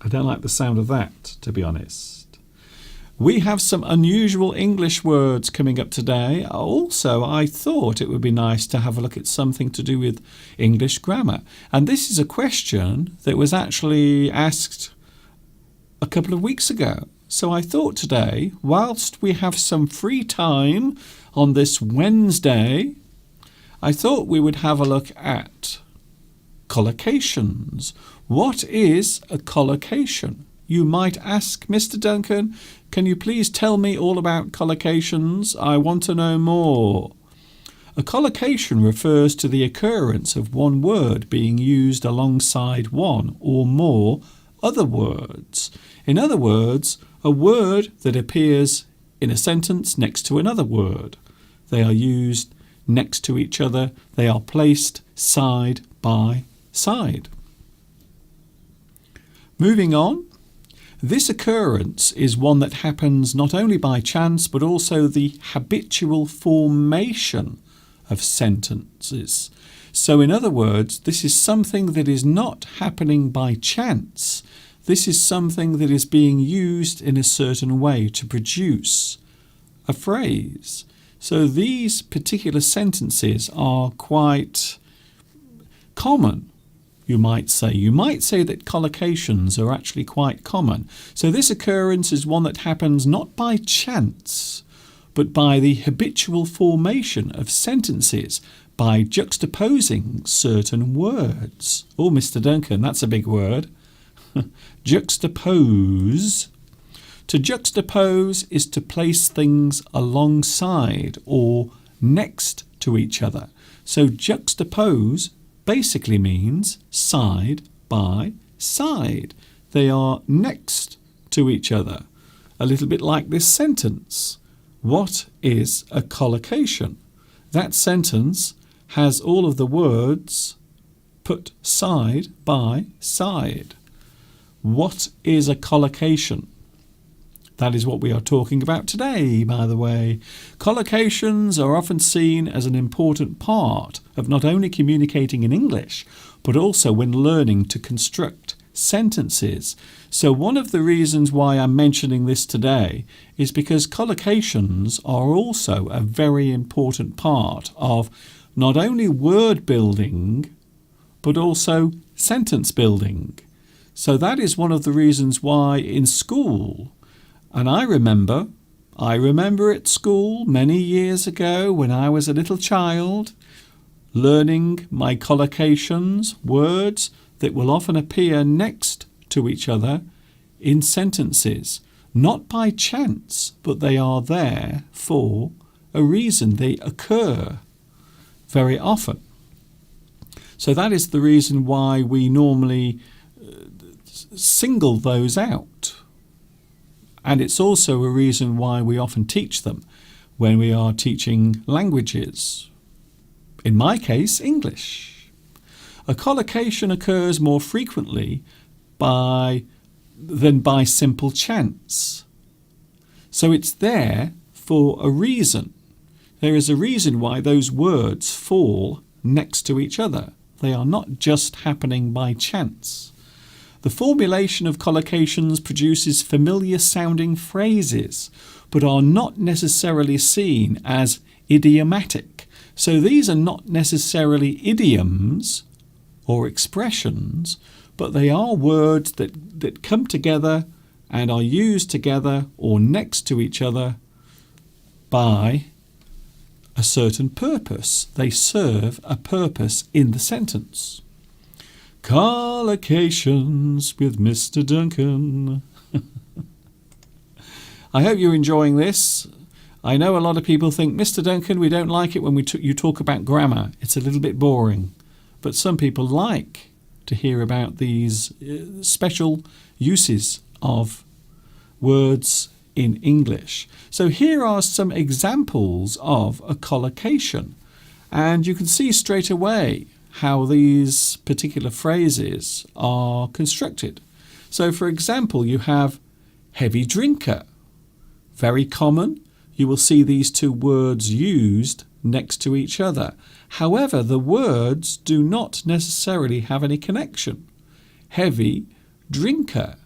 I don't like the sound of that, to be honest. We have some unusual English words coming up today. Also, I thought it would be nice to have a look at something to do with English grammar. And this is a question that was actually asked a couple of weeks ago. So I thought today, whilst we have some free time on this Wednesday, I thought we would have a look at collocations. What is a collocation? You might ask, Mr. Duncan, can you please tell me all about collocations? I want to know more. A collocation refers to the occurrence of one word being used alongside one or more other words. In other words, a word that appears in a sentence next to another word. They are used next to each other. They are placed side by side. Moving on. This occurrence is one that happens not only by chance but also the habitual formation of sentences. So in other words, this is something that is not happening by chance. This is something that is being used in a certain way to produce a phrase. So these particular sentences are quite common. You might say that collocations are actually quite common. So this occurrence is one that happens not by chance, but by the habitual formation of sentences, by juxtaposing certain words. Oh, Mr. Duncan, that's a big word. Juxtapose. To juxtapose is to place things alongside or next to each other. So juxtapose basically means side by side. They are next to each other. A little bit like this sentence. What is a collocation? That sentence has all of the words put side by side. What is a collocation? That is what we are talking about today, by the way. Collocations are often seen as an important part of not only communicating in English, but also when learning to construct sentences. So one of the reasons why I'm mentioning this today is because collocations are also a very important part of not only word building, but also sentence building. So that is one of the reasons why in school, and I remember at school many years ago when I was a little child, learning my collocations, words that will often appear next to each other in sentences, not by chance, but they are there for a reason. They occur very often. So that is the reason why we normally single those out. And it's also a reason why we often teach them when we are teaching languages. In my case, English. A collocation occurs more frequently than by simple chance. So it's there for a reason. There is a reason why those words fall next to each other. They are not just happening by chance. The formulation of collocations produces familiar sounding phrases, but are not necessarily seen as idiomatic. So these are not necessarily idioms or expressions, but they are words that come together and are used together or next to each other by a certain purpose. They serve a purpose in the sentence. Collocations with Mr. Duncan. I hope you're enjoying this. I know a lot of people think, Mr. Duncan, we don't like it when you talk about grammar. It's a little bit boring. But some people like to hear about these special uses of words in English. So here are some examples of a collocation. And you can see straight away how these particular phrases are constructed. So for example, you have heavy drinker. Very common. You will see these two words used next to each other. However, the words do not necessarily have any connection. Heavy drinker.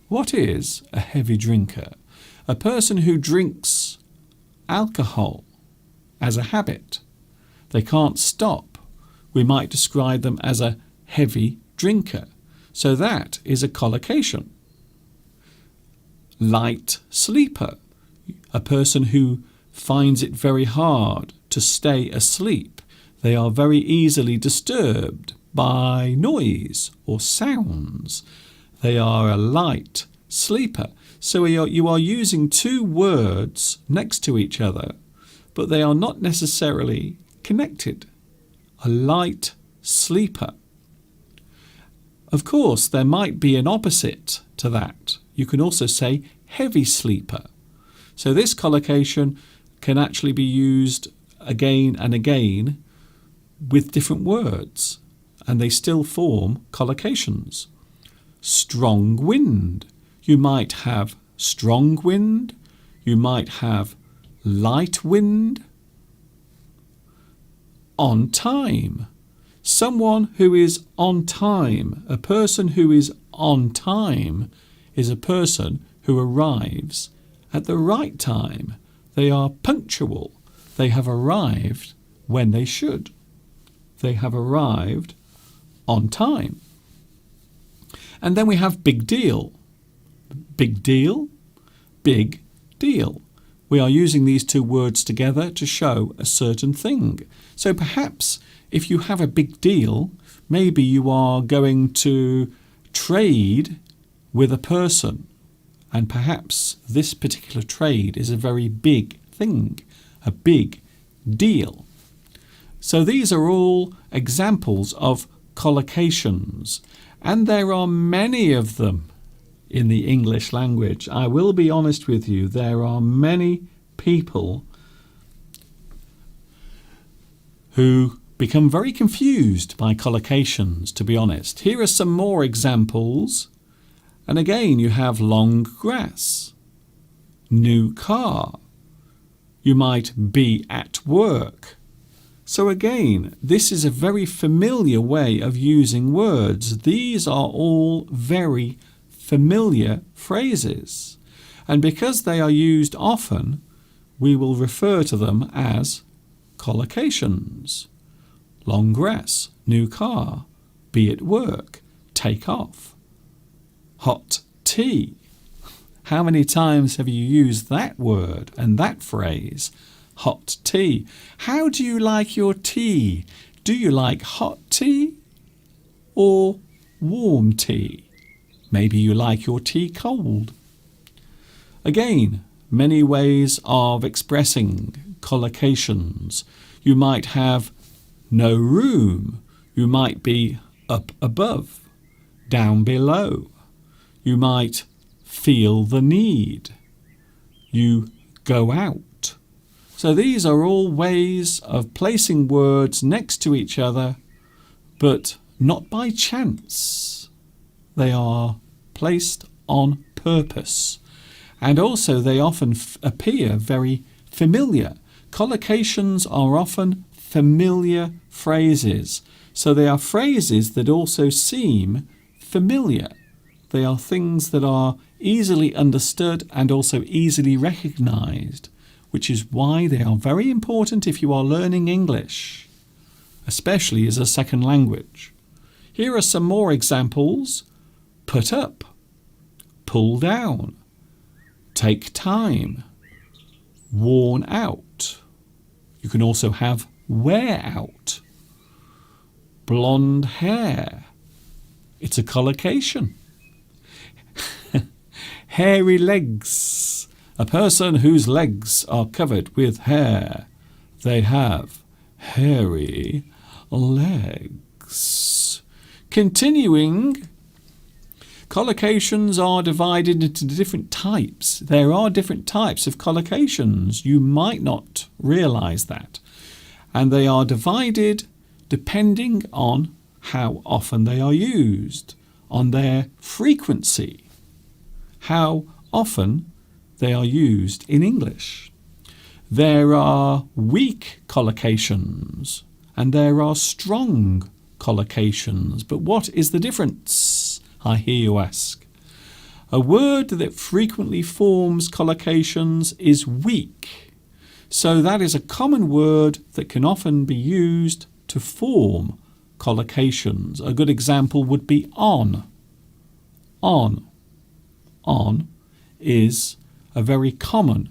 What is a heavy drinker? A person who drinks alcohol as a habit. They can't stop. We might describe them as a heavy drinker. So that is a collocation. Light sleeper. A person who finds it very hard to stay asleep. They are very easily disturbed by noise or sounds. They are a light sleeper. So you are using two words next to each other, but they are not necessarily connected. A light sleeper. Of course, there might be an opposite to that. You can also say heavy sleeper. So this collocation can actually be used again and again with different words, and they still form collocations. Strong wind. You might have strong wind. You might have light wind. On time. Someone who is on time. A person who is on time is a person who arrives at the right time. They are punctual. They have arrived when they should. They have arrived on time. And then we have big deal. Big deal, big deal. We are using these two words together to show a certain thing. So perhaps if you have a big deal, maybe you are going to trade with a person And perhaps this particular trade is a very big thing, a big deal. So these are all examples of collocations, and there are many of them in the English language. I will be honest with you, there are many people who become very confused by collocations, to be honest. Here are some more examples. And again, you have long grass, new car. You might be at work. So again, this is a very familiar way of using words. These are all very familiar phrases. And because they are used often, we will refer to them as collocations. Long grass, new car, be at work, take off. Hot tea. How many times have you used that word and that phrase? Hot tea. How do you like your tea? Do you like hot tea or warm tea? Maybe you like your tea cold. Again, many ways of expressing collocations. You might have no room. You might be up above, down below. You might feel the need. You go out. So these are all ways of placing words next to each other, but not by chance. They are placed on purpose. And also they often appear very familiar. Collocations are often familiar phrases. So they are phrases that also seem familiar. They are things that are easily understood and also easily recognized, which is why they are very important if you are learning English, especially as a second language. Here are some more examples. Put up, pull down, take time, worn out. You can also have wear out, blonde hair. It's a collocation. Hairy legs. A person whose legs are covered with hair. They have hairy legs. Continuing, collocations are divided into different types. There are different types of collocations. You might not realise that. And they are divided depending on how often they are used, on their frequency, how often they are used in English. There are weak collocations and there are strong collocations. But what is the difference, I hear you ask? A word that frequently forms collocations is weak. So that is a common word that can often be used to form collocations. A good example would be on. On. On is a very common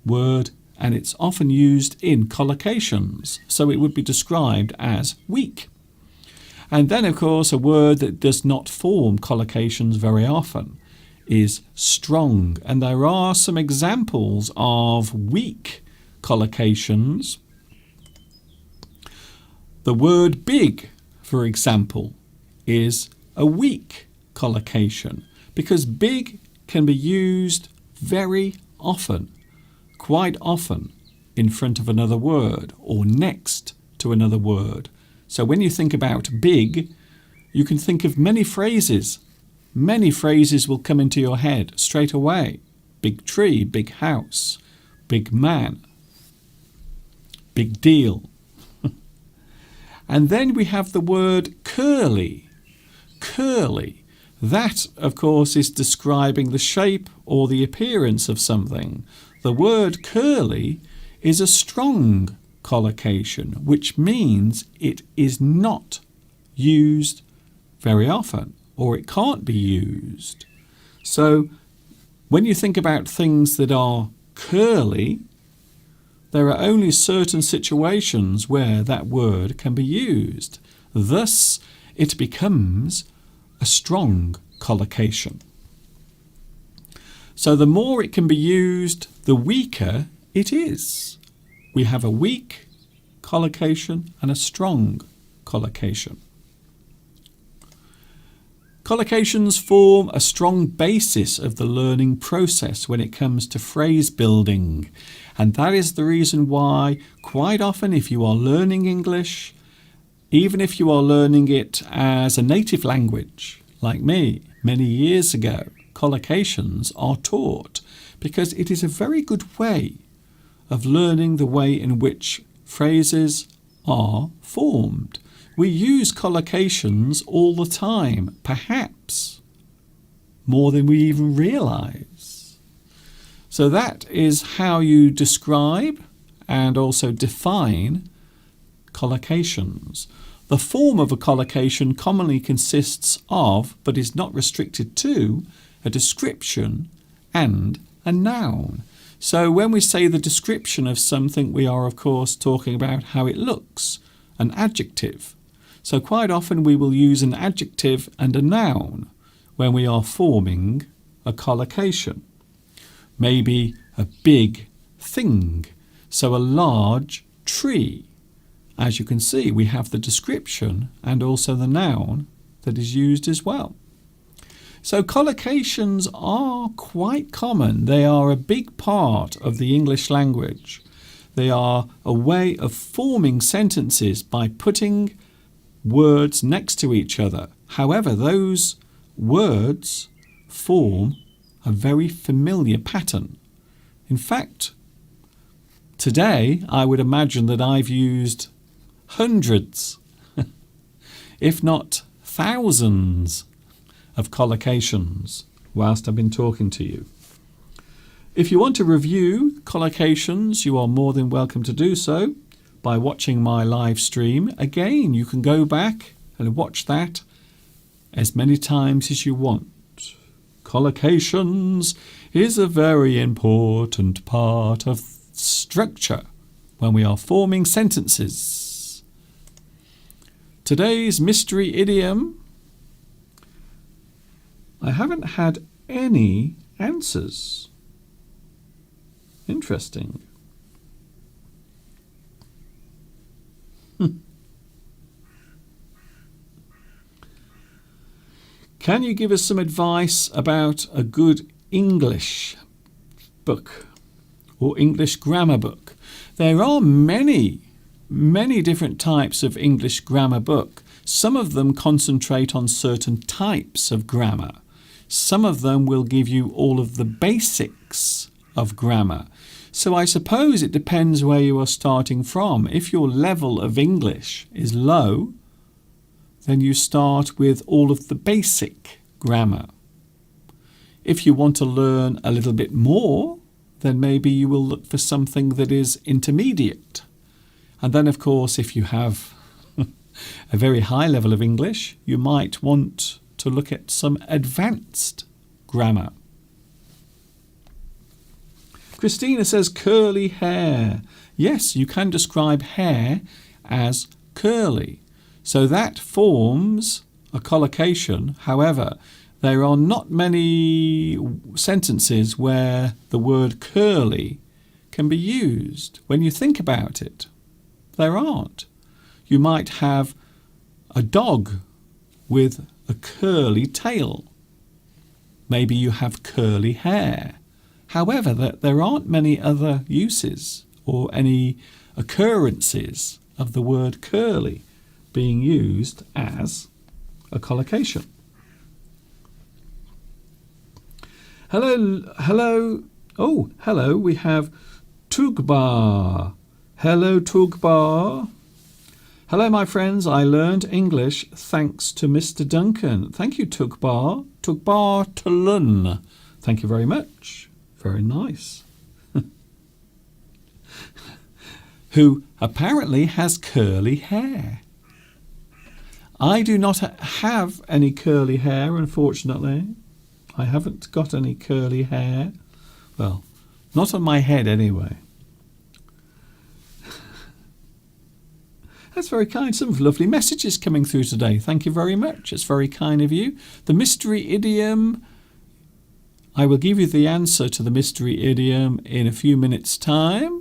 word and it's often used in collocations. So it would be described as weak. And then, of course, a word that does not form collocations very often is strong. And there are some examples of weak collocations. The word big, for example, is a weak collocation because big can be used very often, quite often, in front of another word or next to another word. So when you think about big, you can think of many phrases. Many phrases will come into your head straight away. Big tree, big house, big man, big deal. And then we have the word curly. Curly. That, of course, is describing the shape or the appearance of something. The word curly is a strong collocation, which means it is not used very often, or it can't be used. So when you think about things that are curly, there are only certain situations where that word can be used. Thus, it becomes a strong collocation. So the more it can be used, the weaker it is. We have a weak collocation and a strong collocation. Collocations form a strong basis of the learning process when it comes to phrase building, and that is the reason why quite often if you are learning English, even if you are learning it as a native language, like me many years ago, collocations are taught because it is a very good way of learning the way in which phrases are formed. We use collocations all the time, perhaps more than we even realise. So that is how you describe and also define collocations. The form of a collocation commonly consists of, but is not restricted to, a description and a noun. So when we say the description of something, we are of course talking about how it looks, an adjective. So quite often we will use an adjective and a noun when we are forming a collocation. Maybe a big thing, so a large tree. As you can see, we have the description and also the noun that is used as well. So collocations are quite common. They are a big part of the English language. They are a way of forming sentences by putting words next to each other. However, those words form a very familiar pattern. In fact, today I would imagine that I've used hundreds, if not thousands, of collocations whilst I've been talking to you. If you want to review collocations, you are more than welcome to do so by watching my live stream. Again, you can go back and watch that as many times as you want. Collocations is a very important part of structure when we are forming sentences. Today's mystery idiom, I haven't had any answers. Interesting. Can you give us some advice about a good English book or English grammar book? There are many different types of English grammar book. Some of them concentrate on certain types of grammar. Some of them will give you all of the basics of grammar. So I suppose it depends where you are starting from. If your level of English is low, then you start with all of the basic grammar. If you want to learn a little bit more, then maybe you will look for something that is intermediate. And then, of course, if you have a very high level of English, you might want to look at some advanced grammar. Christina says curly hair. Yes, you can describe hair as curly. So that forms a collocation. However, there are not many sentences where the word curly can be used. When you think about it, there aren't. You might have a dog with a curly tail. Maybe you have curly hair. However, there aren't many other uses or any occurrences of the word curly being used as a collocation. Hello, we have Tugbar. Hello, Tugbar. Hello, my friends. I learned English thanks to Mr. Duncan. Thank you, Tugbar. Tugbar Tulun. Thank you very much. Very nice. Who apparently has curly hair. I do not have any curly hair, unfortunately. I haven't got any curly hair. Well, not on my head anyway. That's very kind. Some lovely messages coming through today. Thank you very much. It's very kind of you. The mystery idiom, I will give you the answer to the mystery idiom in a few minutes' time.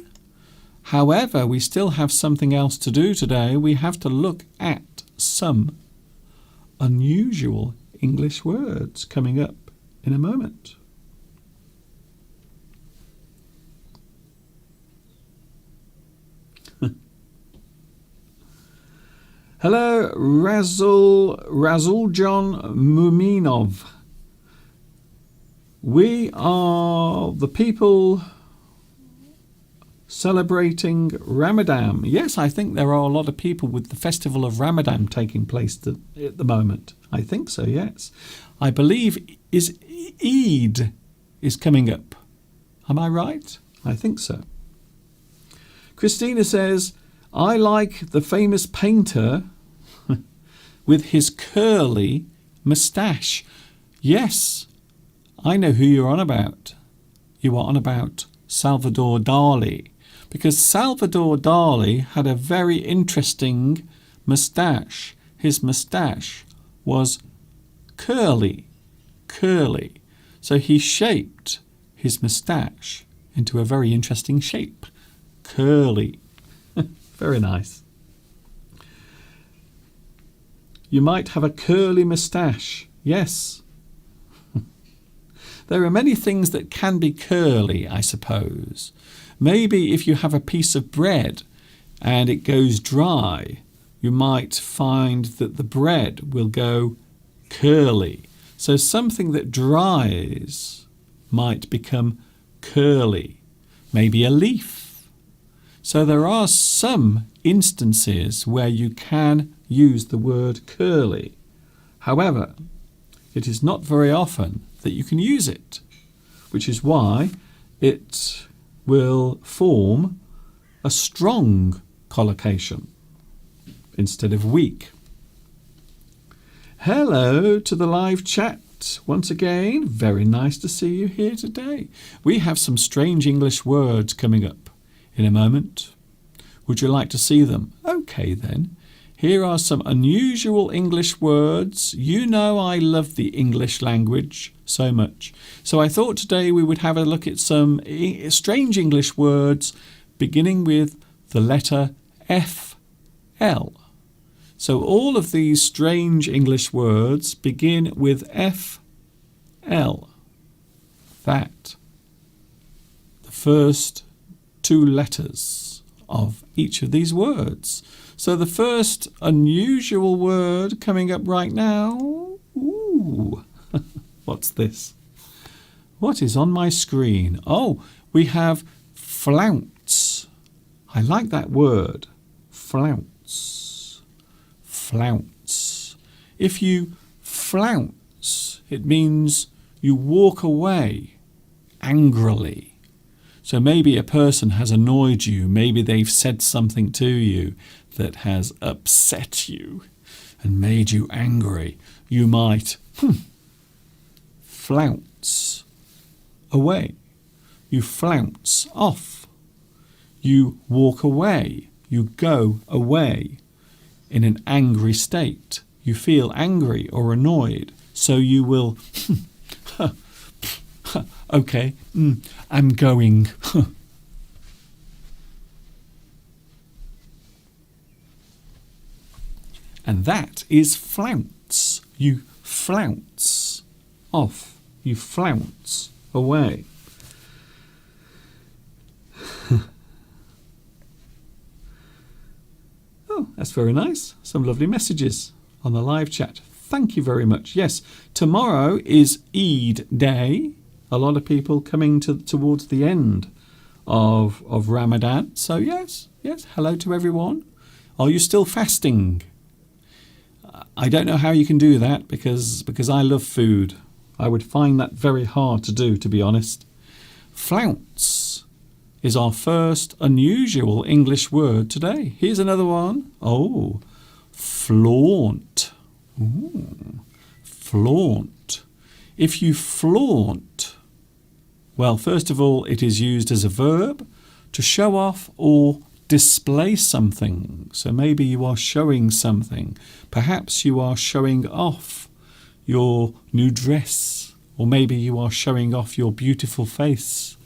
However, we still have something else to do today. We have to look at some unusual English words coming up in a moment. Hello, Razul John Muminov. We are the people celebrating Ramadan. Yes, I think there are a lot of people with the festival of Ramadan taking place at the moment. I think so, yes. I believe Eid is coming up. Am I right? I think so. Christina says, I like the famous painter with his curly moustache. Yes, I know who you're on about. You are on about Salvador Dali, because Salvador Dali had a very interesting moustache. His moustache was curly. So he shaped his moustache into a very interesting shape. Curly. Very nice. You might have a curly moustache. Yes. There are many things that can be curly, I suppose. Maybe if you have a piece of bread and it goes dry, you might find that the bread will go curly. So something that dries might become curly. Maybe a leaf. So there are some instances where you can use the word curly. However, it is not very often that you can use it, which is why it will form a strong collocation instead of weak. Hello to the live chat once again. Very nice to see you here today. We have some strange English words coming up in a moment. Would you like to see them? Okay then. Here are some unusual English words. You know I love the English language so much. So I thought today we would have a look at some strange English words beginning with the letter F-L. So all of these strange English words begin with F-L. That. The first two letters of each of these words. So the first unusual word coming up right now. Ooh, what's this? What is on my screen? Oh, we have flounce. I like that word. Flounce. Flounce. If you flounce, it means you walk away angrily. So maybe a person has annoyed you. Maybe they've said something to you that has upset you and made you angry. You might flounce away. You flounce off. You walk away. You go away in an angry state. You feel angry or annoyed. So you will, okay, I'm going. And that is flounce. You flounce off. You flounce away. Oh, that's very nice. Some lovely messages on the live chat. Thank you very much. Yes, tomorrow is Eid Day. A lot of people coming towards the end of Ramadan. So yes, hello to everyone. Are you still fasting? I don't know how you can do that because I love food. I would find that very hard to do, to be honest. Flounce is our first unusual English word today. Here's another one. Oh, flaunt. Ooh, flaunt. If you flaunt, well, first of all, it is used as a verb to show off or display something. So maybe you are showing something. Perhaps you are showing off your new dress Or maybe you are showing off your beautiful face.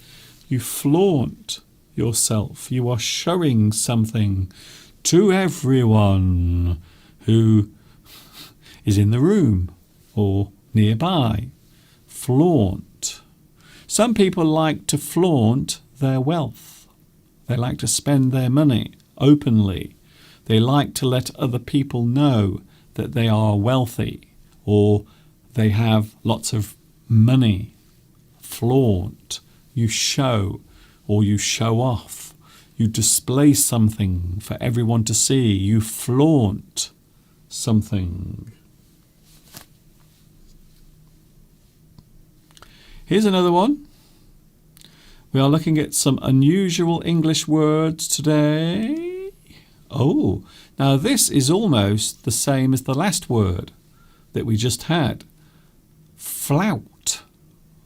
You flaunt yourself. You are showing something to everyone who is in the room or nearby. Flaunt. Some people like to flaunt their wealth. They like to spend their money openly. They like to let other people know that they are wealthy or they have lots of money. Flaunt. You show or you show off. You display something for everyone to see. You flaunt something. Here's another one. We are looking at some unusual English words today. Oh, now this is almost the same as the last word that we just had. Flout.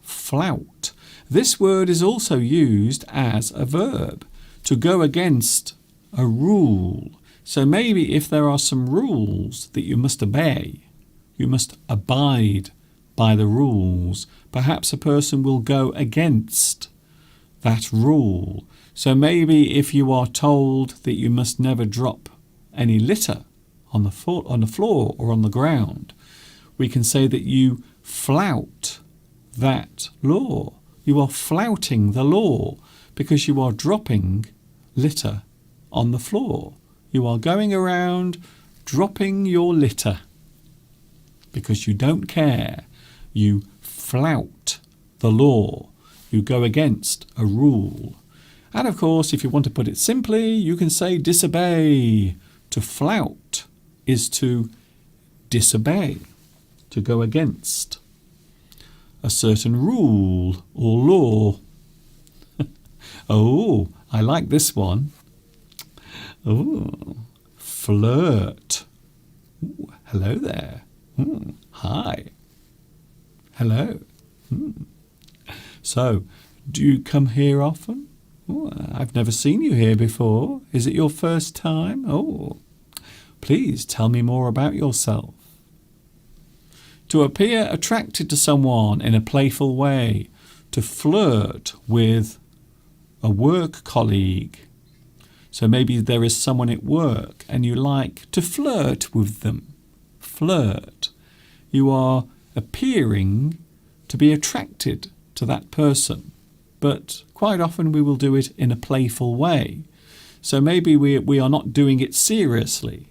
Flout. This word is also used as a verb to go against a rule. So maybe if there are some rules that you must obey, you must abide by the rules. Perhaps a person will go against that rule. So maybe if you are told that you must never drop any litter on the floor or on the ground, we can say that you flout that law. You are flouting the law because you are dropping litter on the floor. You are going around dropping your litter because you don't care. You flout the law. You go against a rule. And of course, if you want to put it simply, you can say disobey. To flout is to disobey, to go against a certain rule or law. Oh, I like this one. Oh, flirt. Ooh, hello there. Hi. Hello. So, do you come here often? Oh, I've never seen you here before. Is it your first time? Oh, please tell me more about yourself. To appear attracted to someone in a playful way. To flirt with a work colleague. So maybe there is someone at work and you like to flirt with them. Flirt. You are appearing to be attracted to that person. But quite often we will do it in a playful way. So maybe we are not doing it seriously.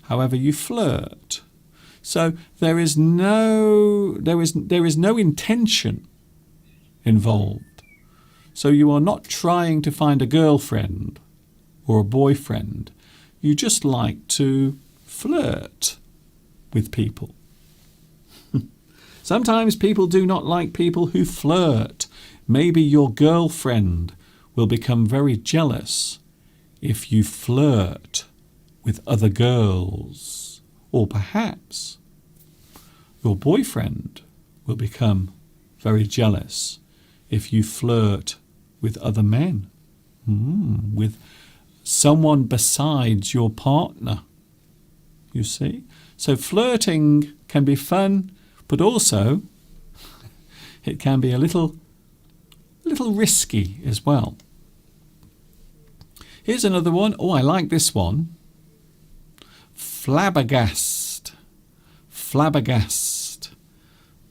However, you flirt. So there is no intention involved. So you are not trying to find a girlfriend or a boyfriend. You just like to flirt with people. Sometimes people do not like people who flirt. Maybe your girlfriend will become very jealous if you flirt with other girls. Or perhaps your boyfriend will become very jealous if you flirt with other men, with someone besides your partner. You see? So flirting can be fun, but also it can be a little risky as well. Here's another one. Oh, I like this one. Flabbergast. Flabbergast.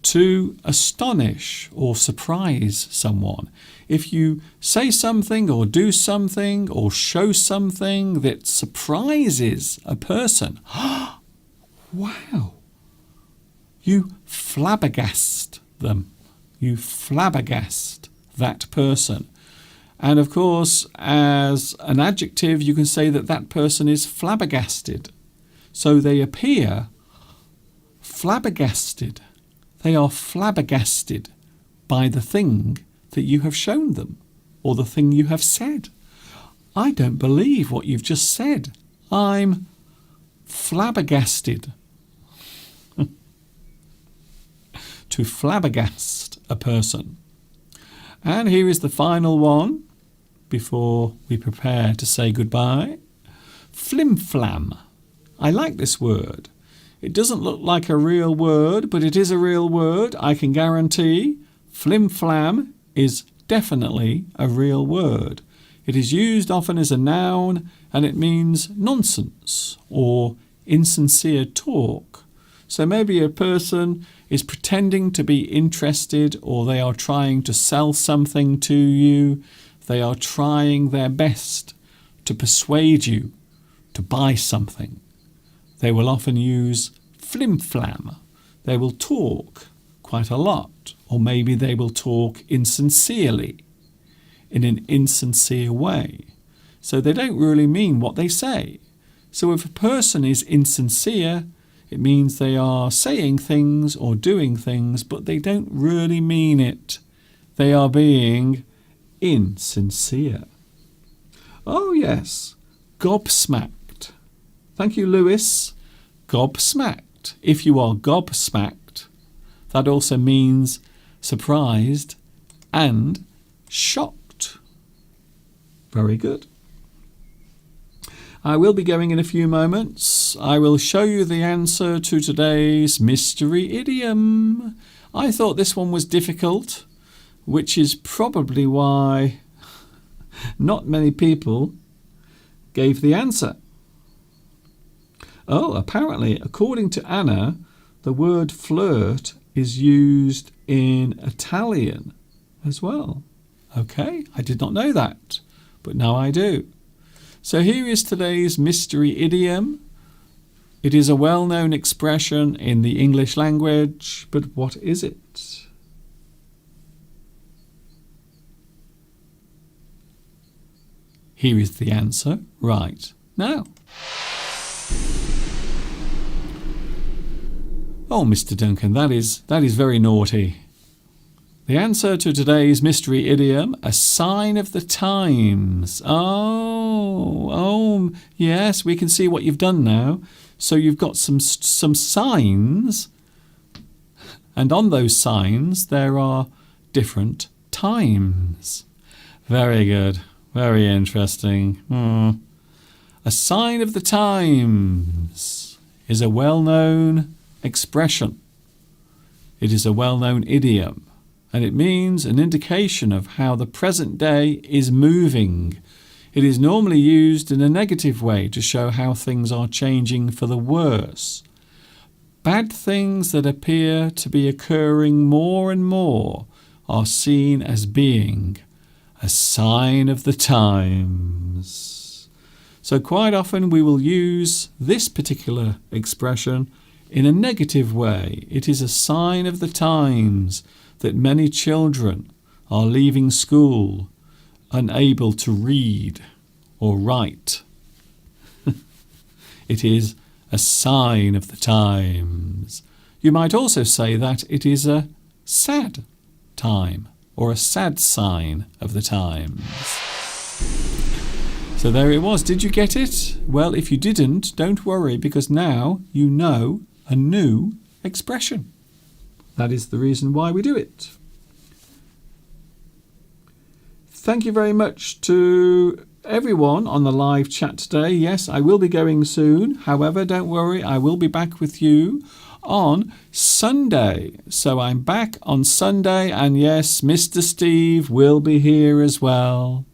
To astonish or surprise someone. If you say something or do something or show something that surprises a person. Wow. You flabbergast them. You flabbergast that person. And of course, as an adjective, you can say that that person is flabbergasted. So they appear flabbergasted. They are flabbergasted by the thing that you have shown them or the thing you have said. I don't believe what you've just said. I'm flabbergasted. To flabbergast a person. And here is the final one before we prepare to say goodbye. Flimflam. I like this word. It doesn't look like a real word, but it is a real word. I can guarantee flim-flam is definitely a real word. It is used often as a noun and it means nonsense or insincere talk. So maybe a person is pretending to be interested, or they are trying to sell something to you. They are trying their best to persuade you to buy something. They will often use flim-flam. They will talk quite a lot, or maybe they will talk insincerely, in an insincere way. So they don't really mean what they say. So if a person is insincere, it means they are saying things or doing things, but they don't really mean it. They are being insincere. Oh yes, gobsmacked. Thank you, Lewis. Gobsmacked. If you are gobsmacked, that also means surprised and shocked. Very good. I will be going in a few moments. I will show you the answer to today's mystery idiom. I thought this one was difficult, which is probably why not many people gave the answer. Oh, apparently, according to Anna, the word flirt is used in Italian as well. Okay, I did not know that, but now I do. So here is today's mystery idiom. It is a well-known expression in the English language, but what is it? Here is the answer right now. Oh, Mr. Duncan, that is very naughty. The answer to today's mystery idiom, a sign of the times. Oh, yes, we can see what you've done now. So you've got some signs, and on those signs there are different times. Very good, very interesting. A sign of the times is a well-known expression. It is a well-known idiom. And it means an indication of how the present day is moving. It is normally used in a negative way to show how things are changing for the worse. Bad things that appear to be occurring more and more are seen as being a sign of the times. So quite often we will use this particular expression in a negative way. It is a sign of the times that many children are leaving school unable to read or write. It is a sign of the times. You might also say that it is a sad time or a sad sign of the times. So there it was. Did you get it? Well, if you didn't, don't worry, because now you know a new expression. That is the reason why we do it. Thank you very much to everyone on the live chat today. Yes, I will be going soon. However, don't worry, I will be back with you on Sunday. So I'm back on Sunday, and yes, Mr. Steve will be here as well.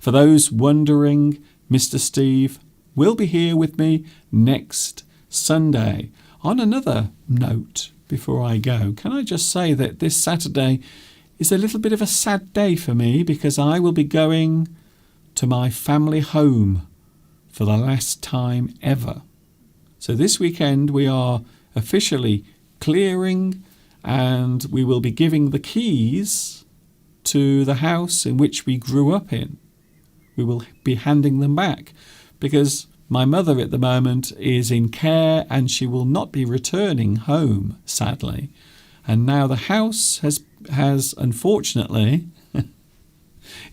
For those wondering, Mr. Steve will be here with me next Sunday. On another note, before I go, can I just say that this Saturday is a little bit of a sad day for me, because I will be going to my family home for the last time ever. So this weekend we are officially clearing, and we will be giving the keys to the house in which we grew up in. We will be handing them back, because my mother at the moment is in care and she will not be returning home, sadly. And now the house has unfortunately,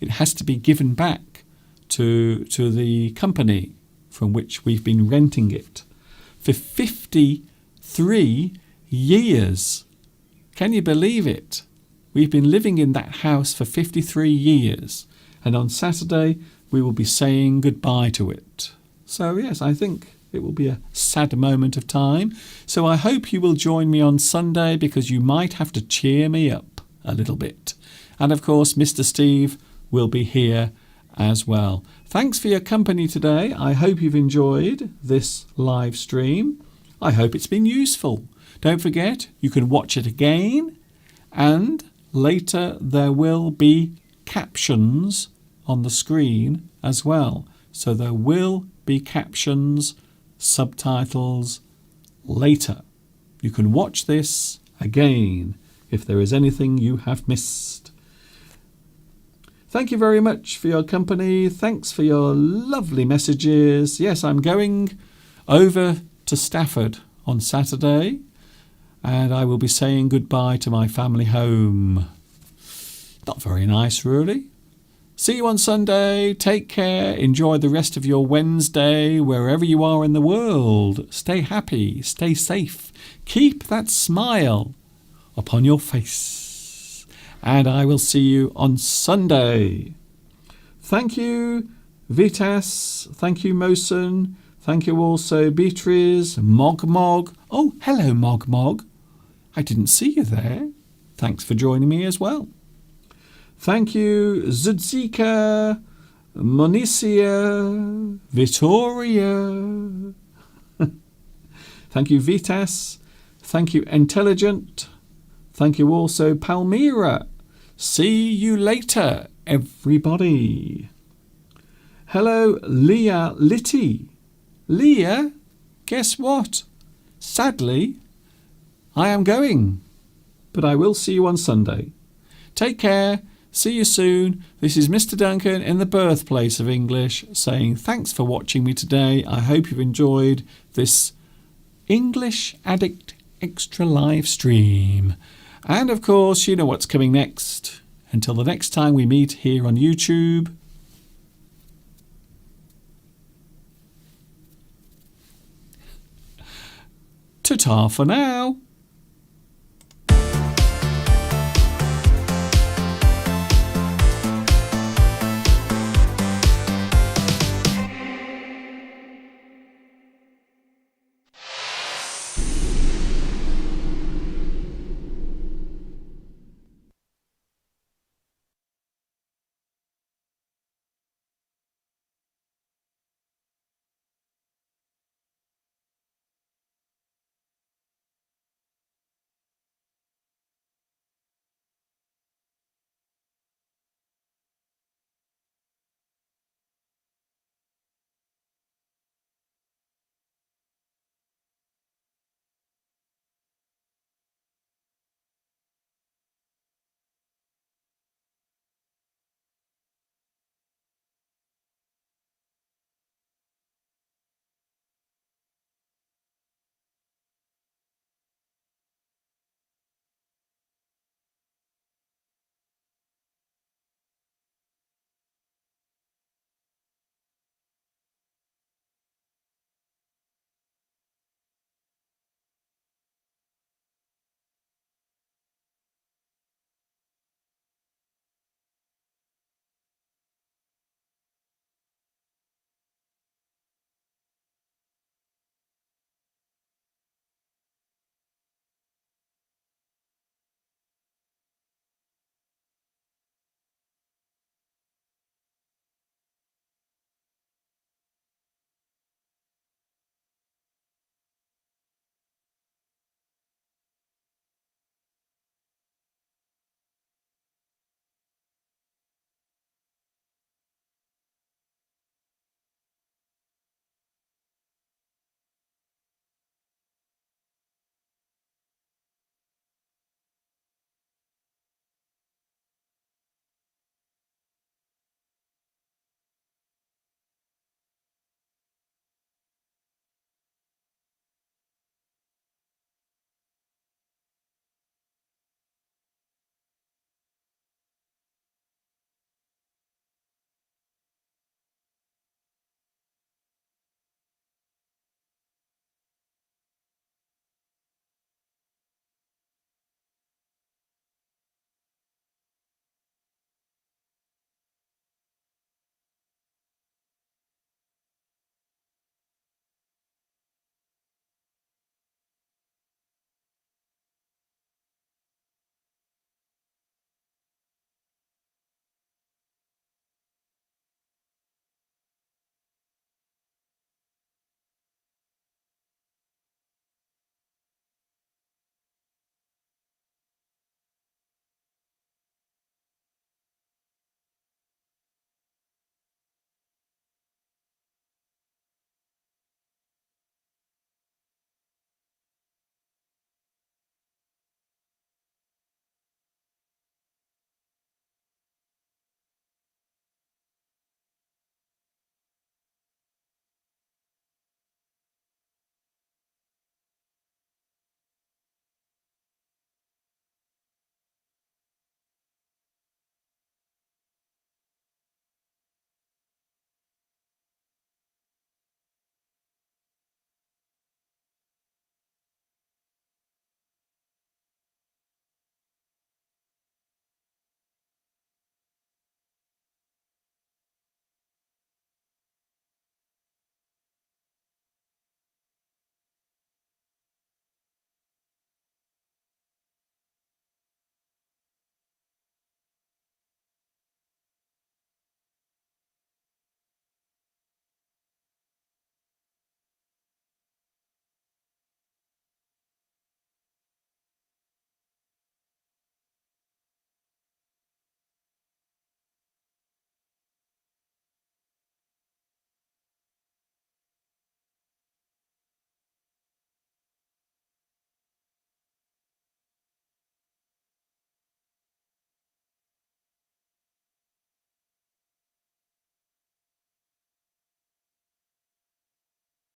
it has to be given back to the company from which we've been renting it for 53 years. Can you believe it? We've been living in that house for 53 years. And on Saturday, we will be saying goodbye to it. So yes, I think It will be a sad moment of time. So I hope you will join me on Sunday because you might have to cheer me up a little bit. And of course, Mr. Steve will be here as well. Thanks for your company today. I hope you've enjoyed this live stream. I hope it's been useful. Don't forget, you can watch it again, and later there will be captions on the screen as well. So there will be captions, subtitles later. You can watch this again if there is anything you have missed. Thank you very much for your company. Thanks for your lovely messages. Yes, I'm going over to Stafford on Saturday, and I will be saying goodbye to my family home. Not very nice, really. See you on Sunday. Take care. Enjoy the rest of your Wednesday wherever you are in the world. Stay happy. Stay safe. Keep that smile upon your face. And I will see you on Sunday. Thank you, Vitas. Thank you, Mosen. Thank you also, Beatrice, Mog Mog. Oh, hello, Mog Mog. I didn't see you there. Thanks for joining me as well. Thank you, Zudzika, Monicia, Vittoria. Thank you, Vitas. Thank you, Intelligent. Thank you also, Palmyra. See you later, everybody. Hello, Leah Litty. Leah, guess what? Sadly, I am going, but I will see you on Sunday. Take care. See you soon. This is Mr. Duncan in the birthplace of English saying thanks for watching me today. I hope you've enjoyed this English Addict Extra live stream. And of course, you know what's coming next. Until the next time we meet here on YouTube. Ta-ta for now.